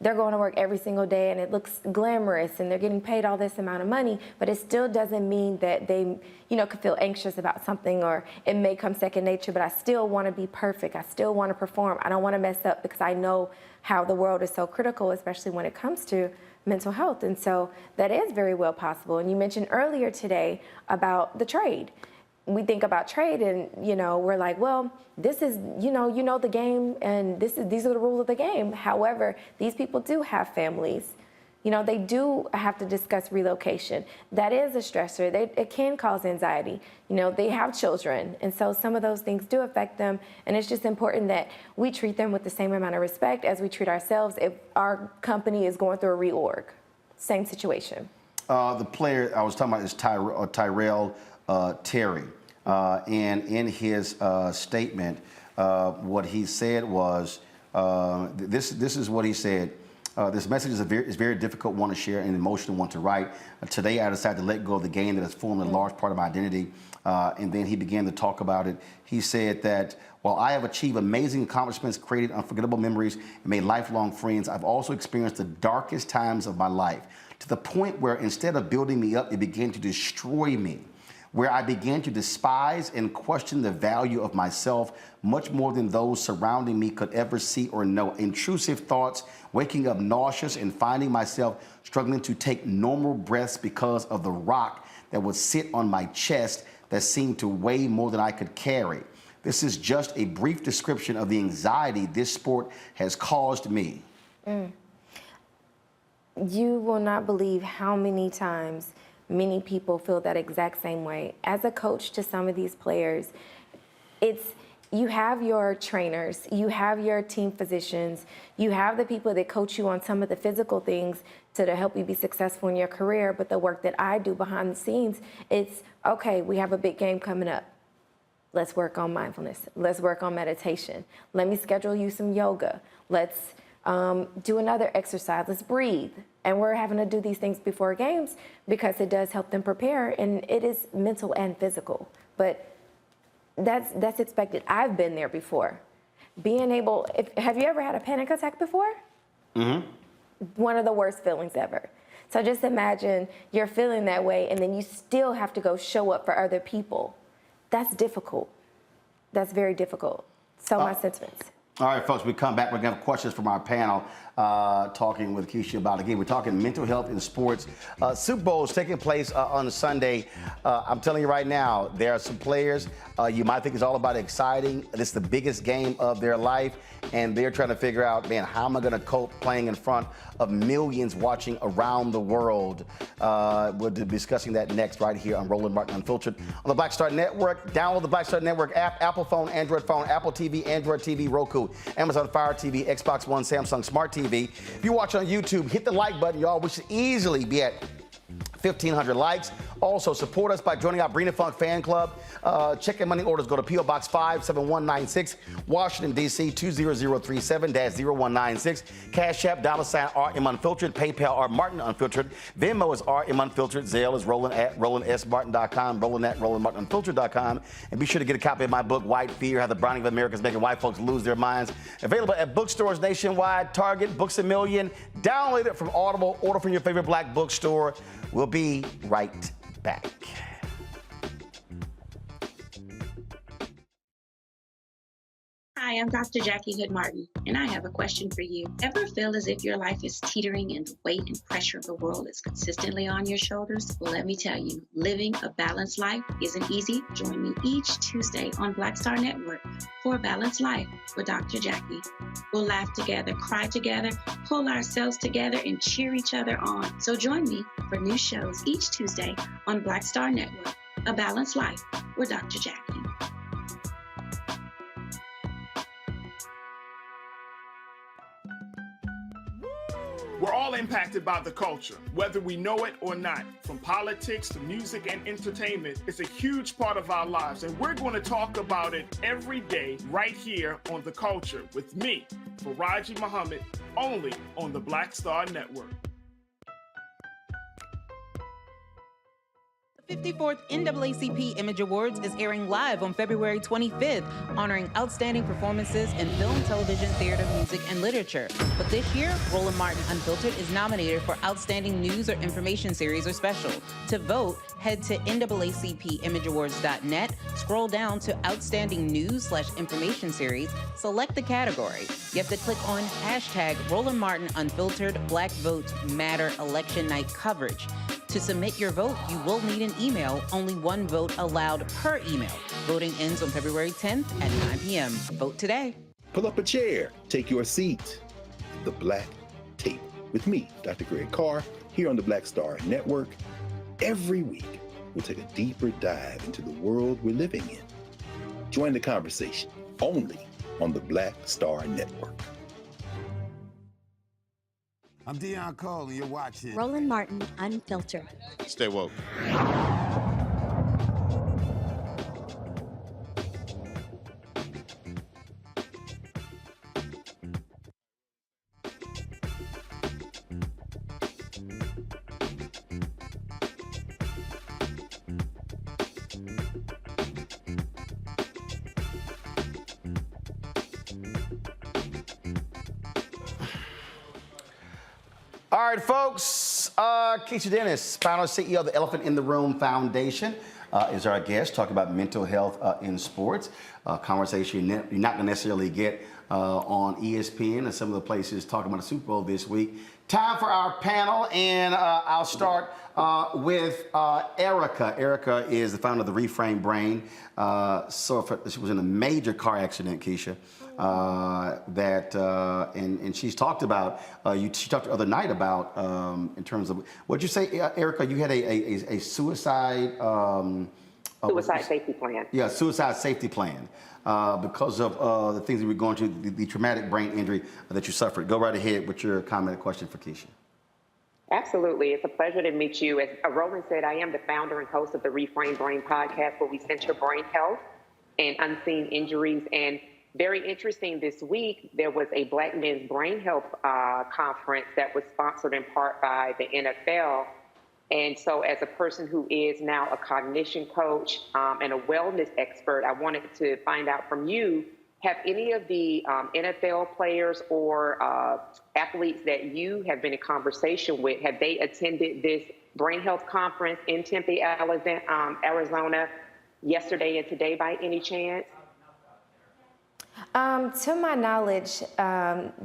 they're going to work every single day and it looks glamorous and they're getting paid all this amount of money, but it still doesn't mean that they, could feel anxious about something, or it may come second nature, but I still want to be perfect. I still want to perform. I don't want to mess up, because I know how the world is so critical, especially when it comes to mental health. And so that is very well possible. And you mentioned earlier today about the trade. We think about trade and, we're like, well, this is, the game, and these are the rules of the game. However, these people do have families. They do have to discuss relocation. That is a stressor. It can cause anxiety. They have children. And so some of those things do affect them. And it's just important that we treat them with the same amount of respect as we treat ourselves if our company is going through a reorg. Same situation. The player I was talking about is Tyrell Terry. And in his statement, what he said was, this is what he said. This message is a very difficult one to share and an emotional one to write. Today, I decided to let go of the game that has formed a large part of my identity. And then he began to talk about it. He said that while I have achieved amazing accomplishments, created unforgettable memories, and made lifelong friends, I've also experienced the darkest times of my life, to the point where instead of building me up, it began to destroy me, where I began to despise and question the value of myself much more than those surrounding me could ever see or know. Intrusive thoughts, waking up nauseous and finding myself struggling to take normal breaths because of the rock that would sit on my chest that seemed to weigh more than I could carry. This is just a brief description of the anxiety this sport has caused me. You will not believe how many times many people feel that exact same way. As a coach to some of these players, you have your trainers, you have your team physicians, you have the people that coach you on some of the physical things to help you be successful in your career. But the work that I do behind the scenes, it's, okay, we have a big game coming up. Let's work on mindfulness. Let's work on meditation. Let me schedule you some yoga. Let's Do another exercise. Let's breathe. And we're having to do these things before games because it does help them prepare, and it is mental and physical. But that's expected. I've been there before. Being able, have you ever had a panic attack before? Mm-hmm. One of the worst feelings ever. So just imagine you're feeling that way, and then you still have to go show up for other people. That's difficult. That's very difficult. So my sentiments. All right, folks, we come back. We're going to have questions from our panel talking with Keisha about, again, we're talking mental health in sports. Super Bowl is taking place on Sunday. I'm telling you right now, there are some players you might think it's all about exciting. This is the biggest game of their life, and they're trying to figure out, man, how am I going to cope playing in front of millions watching around the world? We'll be discussing that next right here on Roland Martin Unfiltered on the Black Star Network. Download the Black Star Network app, Apple phone, Android phone, Apple TV, Android TV, Roku, Amazon Fire TV, Xbox One, Samsung Smart TV. If you watch on YouTube, hit the like button, y'all. We should easily be at 1,500 likes. Also, support us by joining our Brina Funk fan club. Check and money orders. Go to P.O. Box 57196, Washington, D.C. 20037-0196. Cash App, $RM Unfiltered. PayPal, R Martin Unfiltered. Venmo is RM Unfiltered. Zelle is Roland at RolandSMartin.com. Roland at RolandMartinUnfiltered.com. And be sure to get a copy of my book, White Fear, How the Browning of America is Making White Folks Lose Their Minds. Available at bookstores nationwide, Target, Books A Million. Download it from Audible. Order from your favorite black bookstore. We'll be right back. Hi, I'm Dr. Jackie Hood Martin, and I have a question for you. Ever feel as if your life is teetering and the weight and pressure of the world is consistently on your shoulders? Well, let me tell you, living a balanced life isn't easy. Join me each Tuesday on Black Star Network for a Balanced Life with Dr. Jackie. We'll laugh together, cry together, pull ourselves together, and cheer each other on. So join me for new shows each Tuesday on Black Star Network, A Balanced Life with Dr. Jackie. We're all impacted by the culture, whether we know it or not. From politics to music and entertainment, it's a huge part of our lives, and we're going to talk about it every day right here on The Culture with me, Faraji Muhammad, only on the Black Star Network. The 54th NAACP Image Awards is airing live on February 25th, honoring outstanding performances in film, television, theater, music, and literature. But this year, Roland Martin Unfiltered is nominated for Outstanding News or Information Series or Special. To vote, head to NAACPImageAwards.net, scroll down to Outstanding News/Information Series, select the category. You have to click on hashtag Roland Martin Unfiltered Black Votes Matter Election Night Coverage. To submit your vote, you will need an email. Only one vote allowed per email. Voting ends on February 10th at 9 p.m. Vote today. Pull up a chair, take your seat. The Black Table with me, Dr. Greg Carr, here on the Black Star Network. Every week, we'll take a deeper dive into the world we're living in. Join the conversation only on the Black Star Network. I'm Deion Cole, and you're watching Roland Martin Unfiltered. Stay woke. All right, folks. Keisha Dennis, founder and CEO of the Elephant in the Room Foundation, is our guest, talking about mental health in sports. Conversation you're not going to necessarily get on ESPN and some of the places talking about the Super Bowl this week. Time for our panel, and I'll start with Erica. Erica is the founder of the Reframe Brain. She was in a major car accident, Keisha. And she's talked about, she talked the other night about, in terms of, what'd you say, Erica, you had a suicide... suicide safety plan. Yeah, suicide safety plan because of the things that we're going through, the traumatic brain injury that you suffered. Go right ahead with your comment and question for Keisha. Absolutely. It's a pleasure to meet you. As Roland said, I am the founder and host of the Reframe Brain podcast, where we center brain health and unseen injuries. And very interesting, this week, there was a Black Men's Brain Health conference that was sponsored in part by the NFL. And so as a person who is now a cognition coach and a wellness expert, I wanted to find out from you, have any of the NFL players or athletes that you have been in conversation with, have they attended this brain health conference in Tempe, Arizona, yesterday and today by any chance? To my knowledge,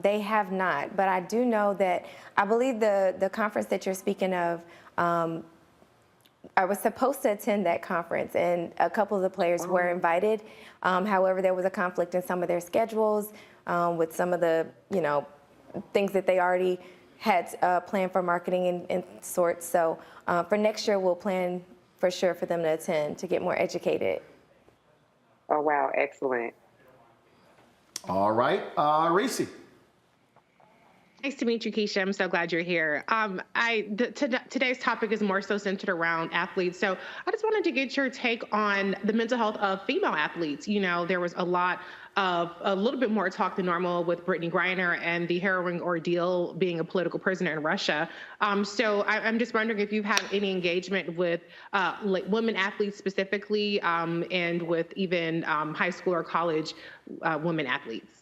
they have not, but I do know that I believe the conference that you're speaking of, I was supposed to attend that conference, and a couple of the players were invited. However, there was a conflict in some of their schedules with some of the, things that they already had planned for marketing and sorts. So for next year, we'll plan for sure for them to attend to get more educated. Oh, wow. Excellent. All right. Reese. Nice to meet you, Keisha. I'm so glad you're here. Today's topic is more so centered around athletes. So I just wanted to get your take on the mental health of female athletes. There was a little bit more talk than normal with Brittany Griner and the harrowing ordeal being a political prisoner in Russia. So I'm just wondering if you've had any engagement with like women athletes specifically and with even high school or college women athletes.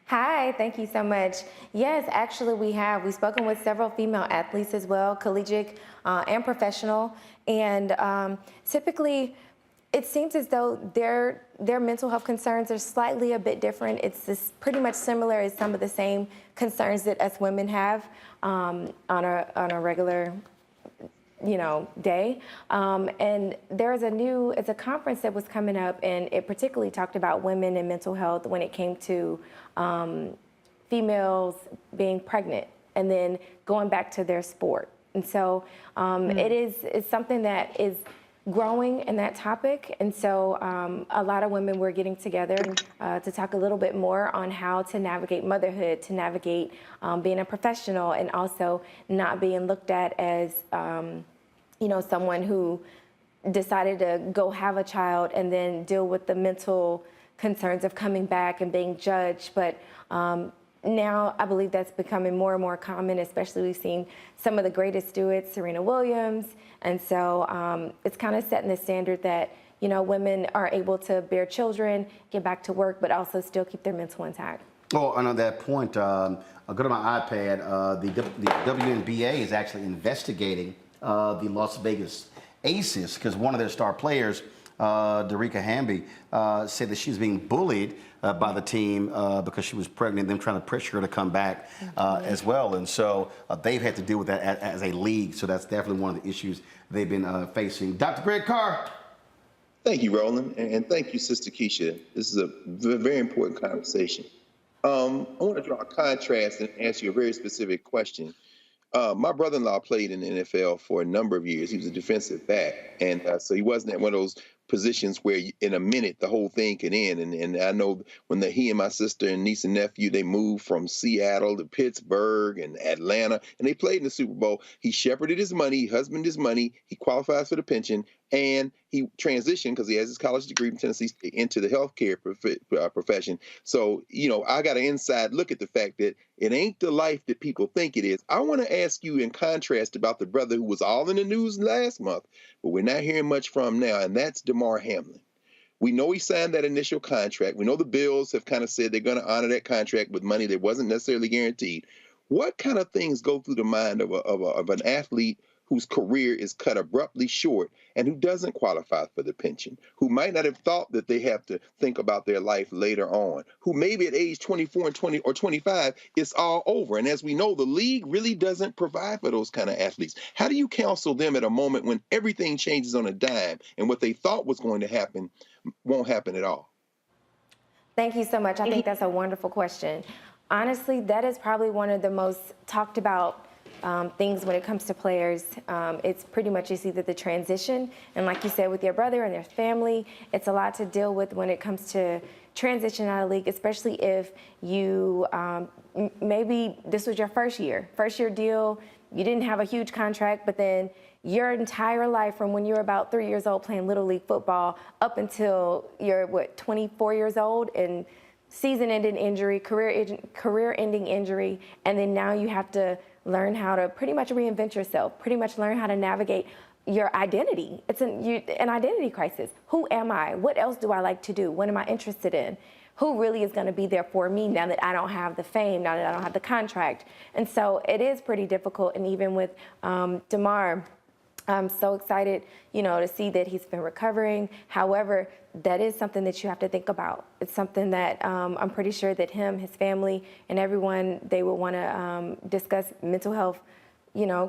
Hi, thank you so much. Yes, actually we have. We've spoken with several female athletes as well, collegiate and professional. And typically, it seems as though their mental health concerns are slightly a bit different. It's pretty much similar as some of the same concerns that us women have on a regular day. And there's it's a conference that was coming up, and it particularly talked about women and mental health when it came to females being pregnant and then going back to their sport. And so it's something that is growing in that topic. And so a lot of women were getting together to talk a little bit more on how to navigate motherhood, to navigate being a professional, and also not being looked at as someone who decided to go have a child and then deal with the mental concerns of coming back and being judged. But now I believe that's becoming more and more common, especially we've seen some of the greatest do it, Serena Williams. And so it's kind of setting the standard that, women are able to bear children, get back to work, but also still keep their mental intact. Oh, and on that point, I'll go to my iPad. The WNBA is actually investigating the Las Vegas Aces because one of their star players, Darica Hamby, said that she's being bullied by the team because she was pregnant, them trying to pressure her to come back as well. And so they've had to deal with that as a league. So that's definitely one of the issues they've been facing. Dr. Greg Carr. Thank you, Roland, and thank you, Sister Keisha. This is a very important conversation. I want to draw a contrast and answer you a very specific question. My brother-in-law played in the NFL for a number of years. He was a defensive back, and so he wasn't at one of those positions where in a minute the whole thing can end. And I know when he and my sister and niece and nephew, they moved from Seattle to Pittsburgh and Atlanta, and they played in the Super Bowl. He shepherded his money, he husbanded his money, he qualifies for the pension, and he transitioned because he has his college degree from Tennessee State into the healthcare profession. So, I got an inside look at the fact that it ain't the life that people think it is. I want to ask you in contrast about the brother who was all in the news last month, but we're not hearing much from now, and that's Damar Hamlin. We know he signed that initial contract. We know the Bills have kind of said they're going to honor that contract with money that wasn't necessarily guaranteed. What kind of things go through the mind of an athlete whose career is cut abruptly short and who doesn't qualify for the pension, who might not have thought that they have to think about their life later on, who maybe at age 24 and 20 or 25, it's all over. And as we know, the league really doesn't provide for those kind of athletes. How do you counsel them at a moment when everything changes on a dime and what they thought was going to happen won't happen at all? Thank you so much. I think that's a wonderful question. Honestly, that is probably one of the most talked about things when it comes to players. It's pretty much it's either the transition, and like you said, with your brother and their family, it's a lot to deal with when it comes to transition out of the league, especially if you maybe this was your first year deal, you didn't have a huge contract, but then your entire life from when you're about 3 years old playing Little League football up until you're 24 years old, and season-ending injury, career-ending injury, and then now you have to learn how to pretty much reinvent yourself, pretty much learn how to navigate your identity. It's an identity crisis. Who am I? What else do I like to do? What am I interested in? Who really is going to be there for me now that I don't have the fame, now that I don't have the contract? And so it is pretty difficult. And even with DeMar, I'm so excited, to see that he's been recovering. However, that is something that you have to think about. It's something that I'm pretty sure that him, his family, and everyone, they will want to discuss mental health,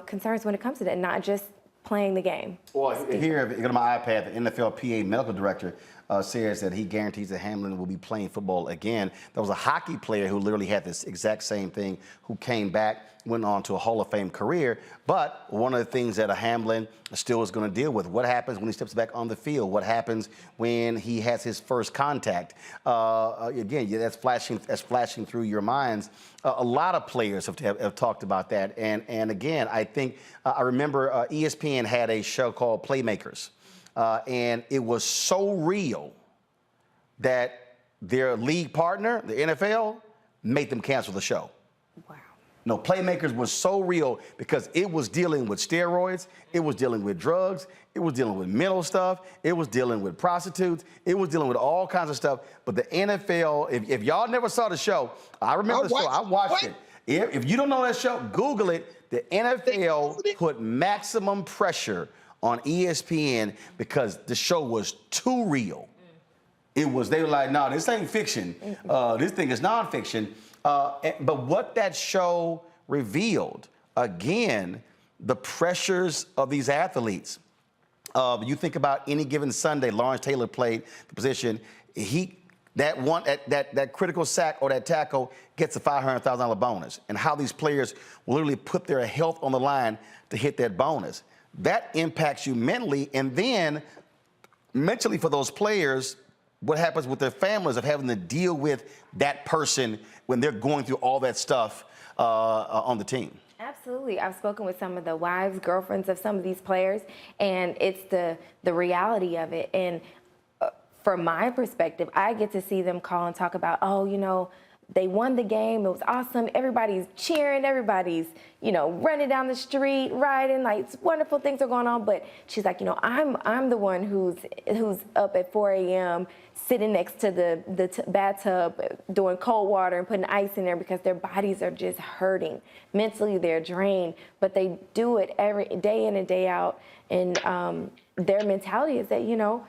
concerns when it comes to that, not just playing the game. Well, here, if you go to my iPad, the NFLPA medical director says that he guarantees that Hamlin will be playing football again. There was a hockey player who literally had this exact same thing, who came back, went on to a Hall of Fame career. But one of the things that a Hamlin still is going to deal with, what happens when he steps back on the field? What happens when he has his first contact? Again, that's flashing through your minds. A lot of players have talked about that. And again, I think, I remember ESPN had a show called Playmakers. And it was so real that their league partner, the NFL, made them cancel the show. Wow. No, Playmakers was so real because it was dealing with steroids, it was dealing with drugs, it was dealing with mental stuff, it was dealing with prostitutes, it was dealing with all kinds of stuff. But the NFL, if y'all never saw the show, I remember the show, I watched it. If you don't know that show, Google it. The NFL put maximum pressure on ESPN because the show was too real. They were like, no, this ain't fiction. This thing is nonfiction. But what that show revealed, again, the pressures of these athletes. You think about any given Sunday, Lawrence Taylor played the position. That critical sack or that tackle gets a $500,000 bonus, and how these players will literally put their health on the line to hit that bonus. That impacts you mentally, and then mentally for those players, what happens with their families of having to deal with that person when they're going through all that stuff on the team. Absolutely. I've spoken with some of the wives, girlfriends of some of these players, and it's the reality of it. And from my perspective, I get to see them call and talk about, they won the game. It was awesome. Everybody's cheering. Everybody's, running down the street, riding. Like, wonderful things are going on. But she's like, I'm the one who's up at 4 a.m. sitting next to the bathtub, doing cold water and putting ice in there because their bodies are just hurting. Mentally, they're drained. But they do it every day in and day out. And their mentality is that,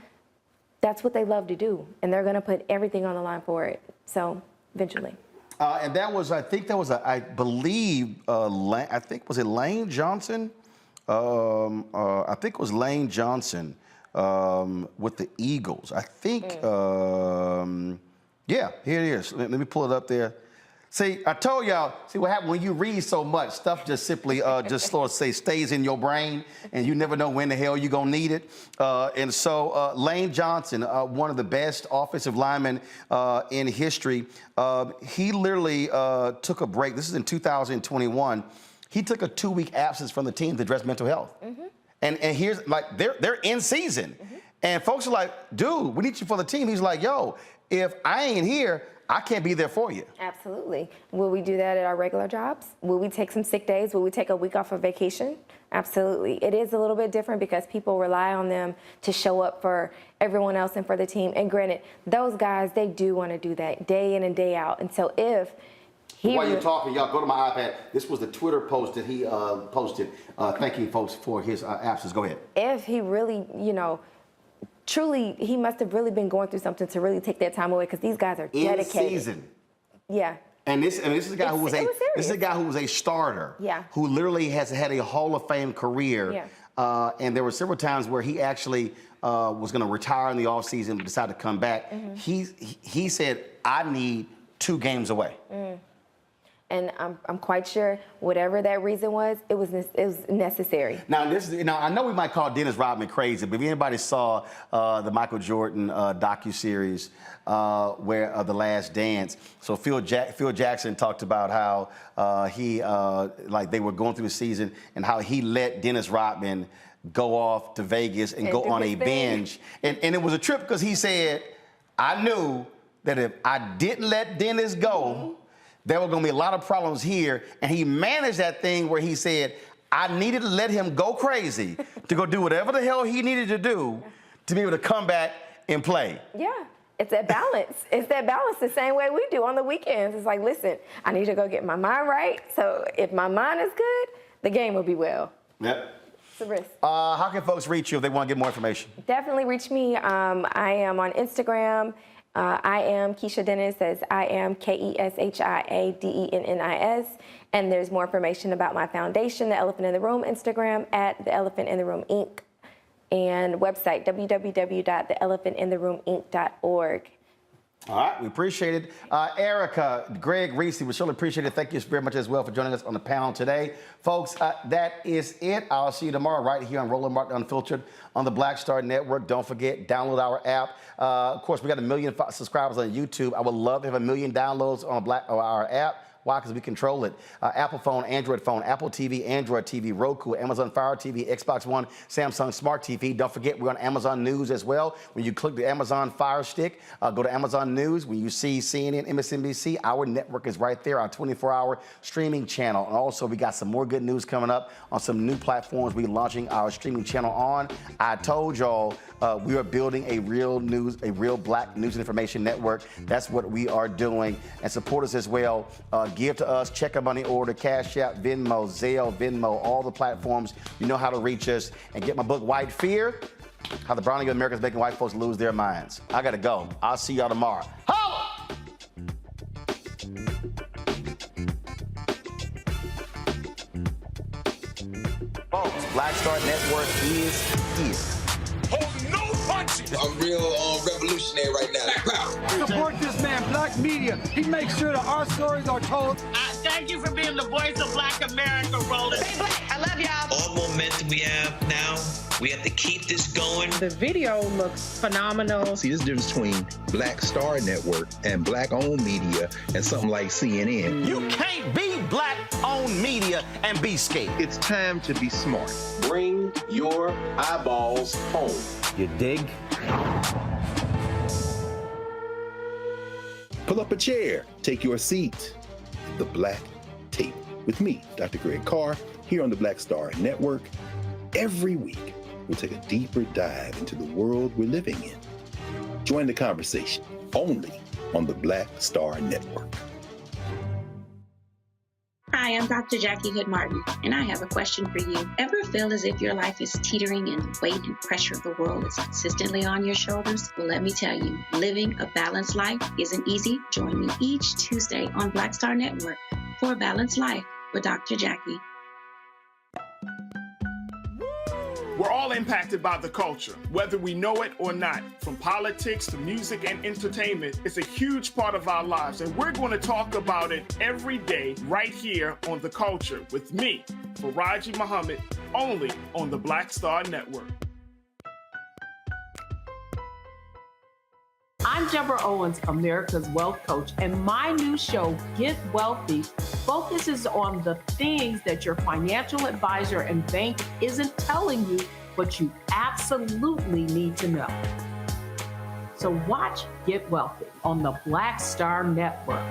that's what they love to do. And they're going to put everything on the line for it. So eventually. And that was, I believe, was it Lane Johnson? I think it was Lane Johnson with the Eagles. I think, yeah, here it is. Let me pull it up there. See, I told y'all, what happens when you read so much, stuff just simply stays in your brain, and you never know when the hell you're going to need it. And so Lane Johnson, one of the best offensive linemen in history, he literally took a break. This is in 2021. He took a 2-week absence from the team to address mental health. Mm-hmm. And here's, they're in season. Mm-hmm. And folks are like, dude, we need you for the team. He's like, yo, if I ain't here, I can't be there for you. Absolutely. Will we do that at our regular jobs? Will we take some sick days? Will we take a week off of vacation? Absolutely. It is a little bit different because people rely on them to show up for everyone else and for the team. And granted, those guys, they do want to do that day in and day out. And so if while you're talking, y'all go to my iPad. This was the Twitter post that he posted, thanking folks for his absence. Go ahead. If he really, truly, he must have really been going through something to really take that time away because these guys are dedicated. In season. Yeah. And this is a guy who was a starter. Yeah. Who literally has had a Hall of Fame career. Yeah. And there were several times where he actually was going to retire in the offseason but decided to come back. Mm-hmm. He said, I need 2 games away. Mm. And I'm quite sure whatever that reason was, it was necessary. Now I know we might call Dennis Rodman crazy, but if anybody saw the Michael Jordan docuseries where The Last Dance, so Phil Jackson talked about how he they were going through the season and how he let Dennis Rodman go off to Vegas and go on a binge, and it was a trip because he said, I knew that if I didn't let Dennis go, there were going to be a lot of problems here. And he managed that thing where he said, I needed to let him go crazy to go do whatever the hell he needed to do to be able to come back and play. Yeah. It's that balance. It's that balance the same way we do on the weekends. It's like, listen, I need to go get my mind right. So if my mind is good, the game will be well. Yep. It's a risk. How can folks reach you if they want to get more information? Definitely reach me. I am on Instagram. I am Keisha Dennis, as I am KESHIADENNIS. And there's more information about my foundation, The Elephant in the Room, Instagram at The Elephant in the Room Inc. And website, www.theelephantintheRoomInc.org. All right, we appreciate it. Erica, Greg, Reese, we surely appreciate it. Thank you very much as well for joining us on the panel today. Folks, that is it. I'll see you tomorrow right here on Roland Martin Unfiltered on the Black Star Network. Don't forget, download our app. Of course, we got 1 million subscribers on YouTube. I would love to have 1 million downloads on our app. Why? Because we control it. Apple phone, Android phone, Apple TV, Android TV, Roku, Amazon Fire TV, Xbox One, Samsung Smart TV. Don't forget, we're on Amazon News as well. When you click the Amazon Fire Stick, go to Amazon News. When you see CNN, MSNBC, our network is right there, our 24-hour streaming channel. And also, we got some more good news coming up on some new platforms we're launching our streaming channel on. I told y'all we are building a real black news and information network. That's what we are doing. And support us as well. Give to us, check our money order, Cash App, Venmo, Zelle, Venmo, all the platforms. You know how to reach us. And get my book, White Fear, How the Browning of America is Making White Folks Lose Their Minds. I got to go. I'll see y'all tomorrow. Holla! Folks, Black Star Network is here. I'm real revolutionary right now. Support this man, Black Media. He makes sure that our stories are told. Thank you for being the voice of Black America, Roland. Stay black. I love y'all. All momentum we have now, we have to keep this going. The video looks phenomenal. See, there's a difference between Black Star Network and black-owned media and something like CNN. You can't be black-owned media and be scared. It's time to be smart. Bring your eyeballs home. You dig? Pull up a chair, take your seat at the Black Table with me, Dr. Greg Carr, here on the Black Star Network. Every week, we'll take a deeper dive into the world we're living in. Join the conversation only on the Black Star Network. Hi, I'm Dr. Jackie Hood Martin, and I have a question for you. Ever feel as if your life is teetering and the weight and pressure of the world is consistently on your shoulders? Well, let me tell you, living a balanced life isn't easy. Join me each Tuesday on Black Star Network for A Balanced Life with Dr. Jackie. We're all impacted by the culture, whether we know it or not. From politics to music and entertainment, it's a huge part of our lives, and we're going to talk about it every day right here on The Culture with me, Faraji Muhammad, only on the Black Star Network. I'm Deborah Owens, America's Wealth Coach, and my new show, Get Wealthy, focuses on the things that your financial advisor and bank isn't telling you, but you absolutely need to know. So watch Get Wealthy on the Black Star Network.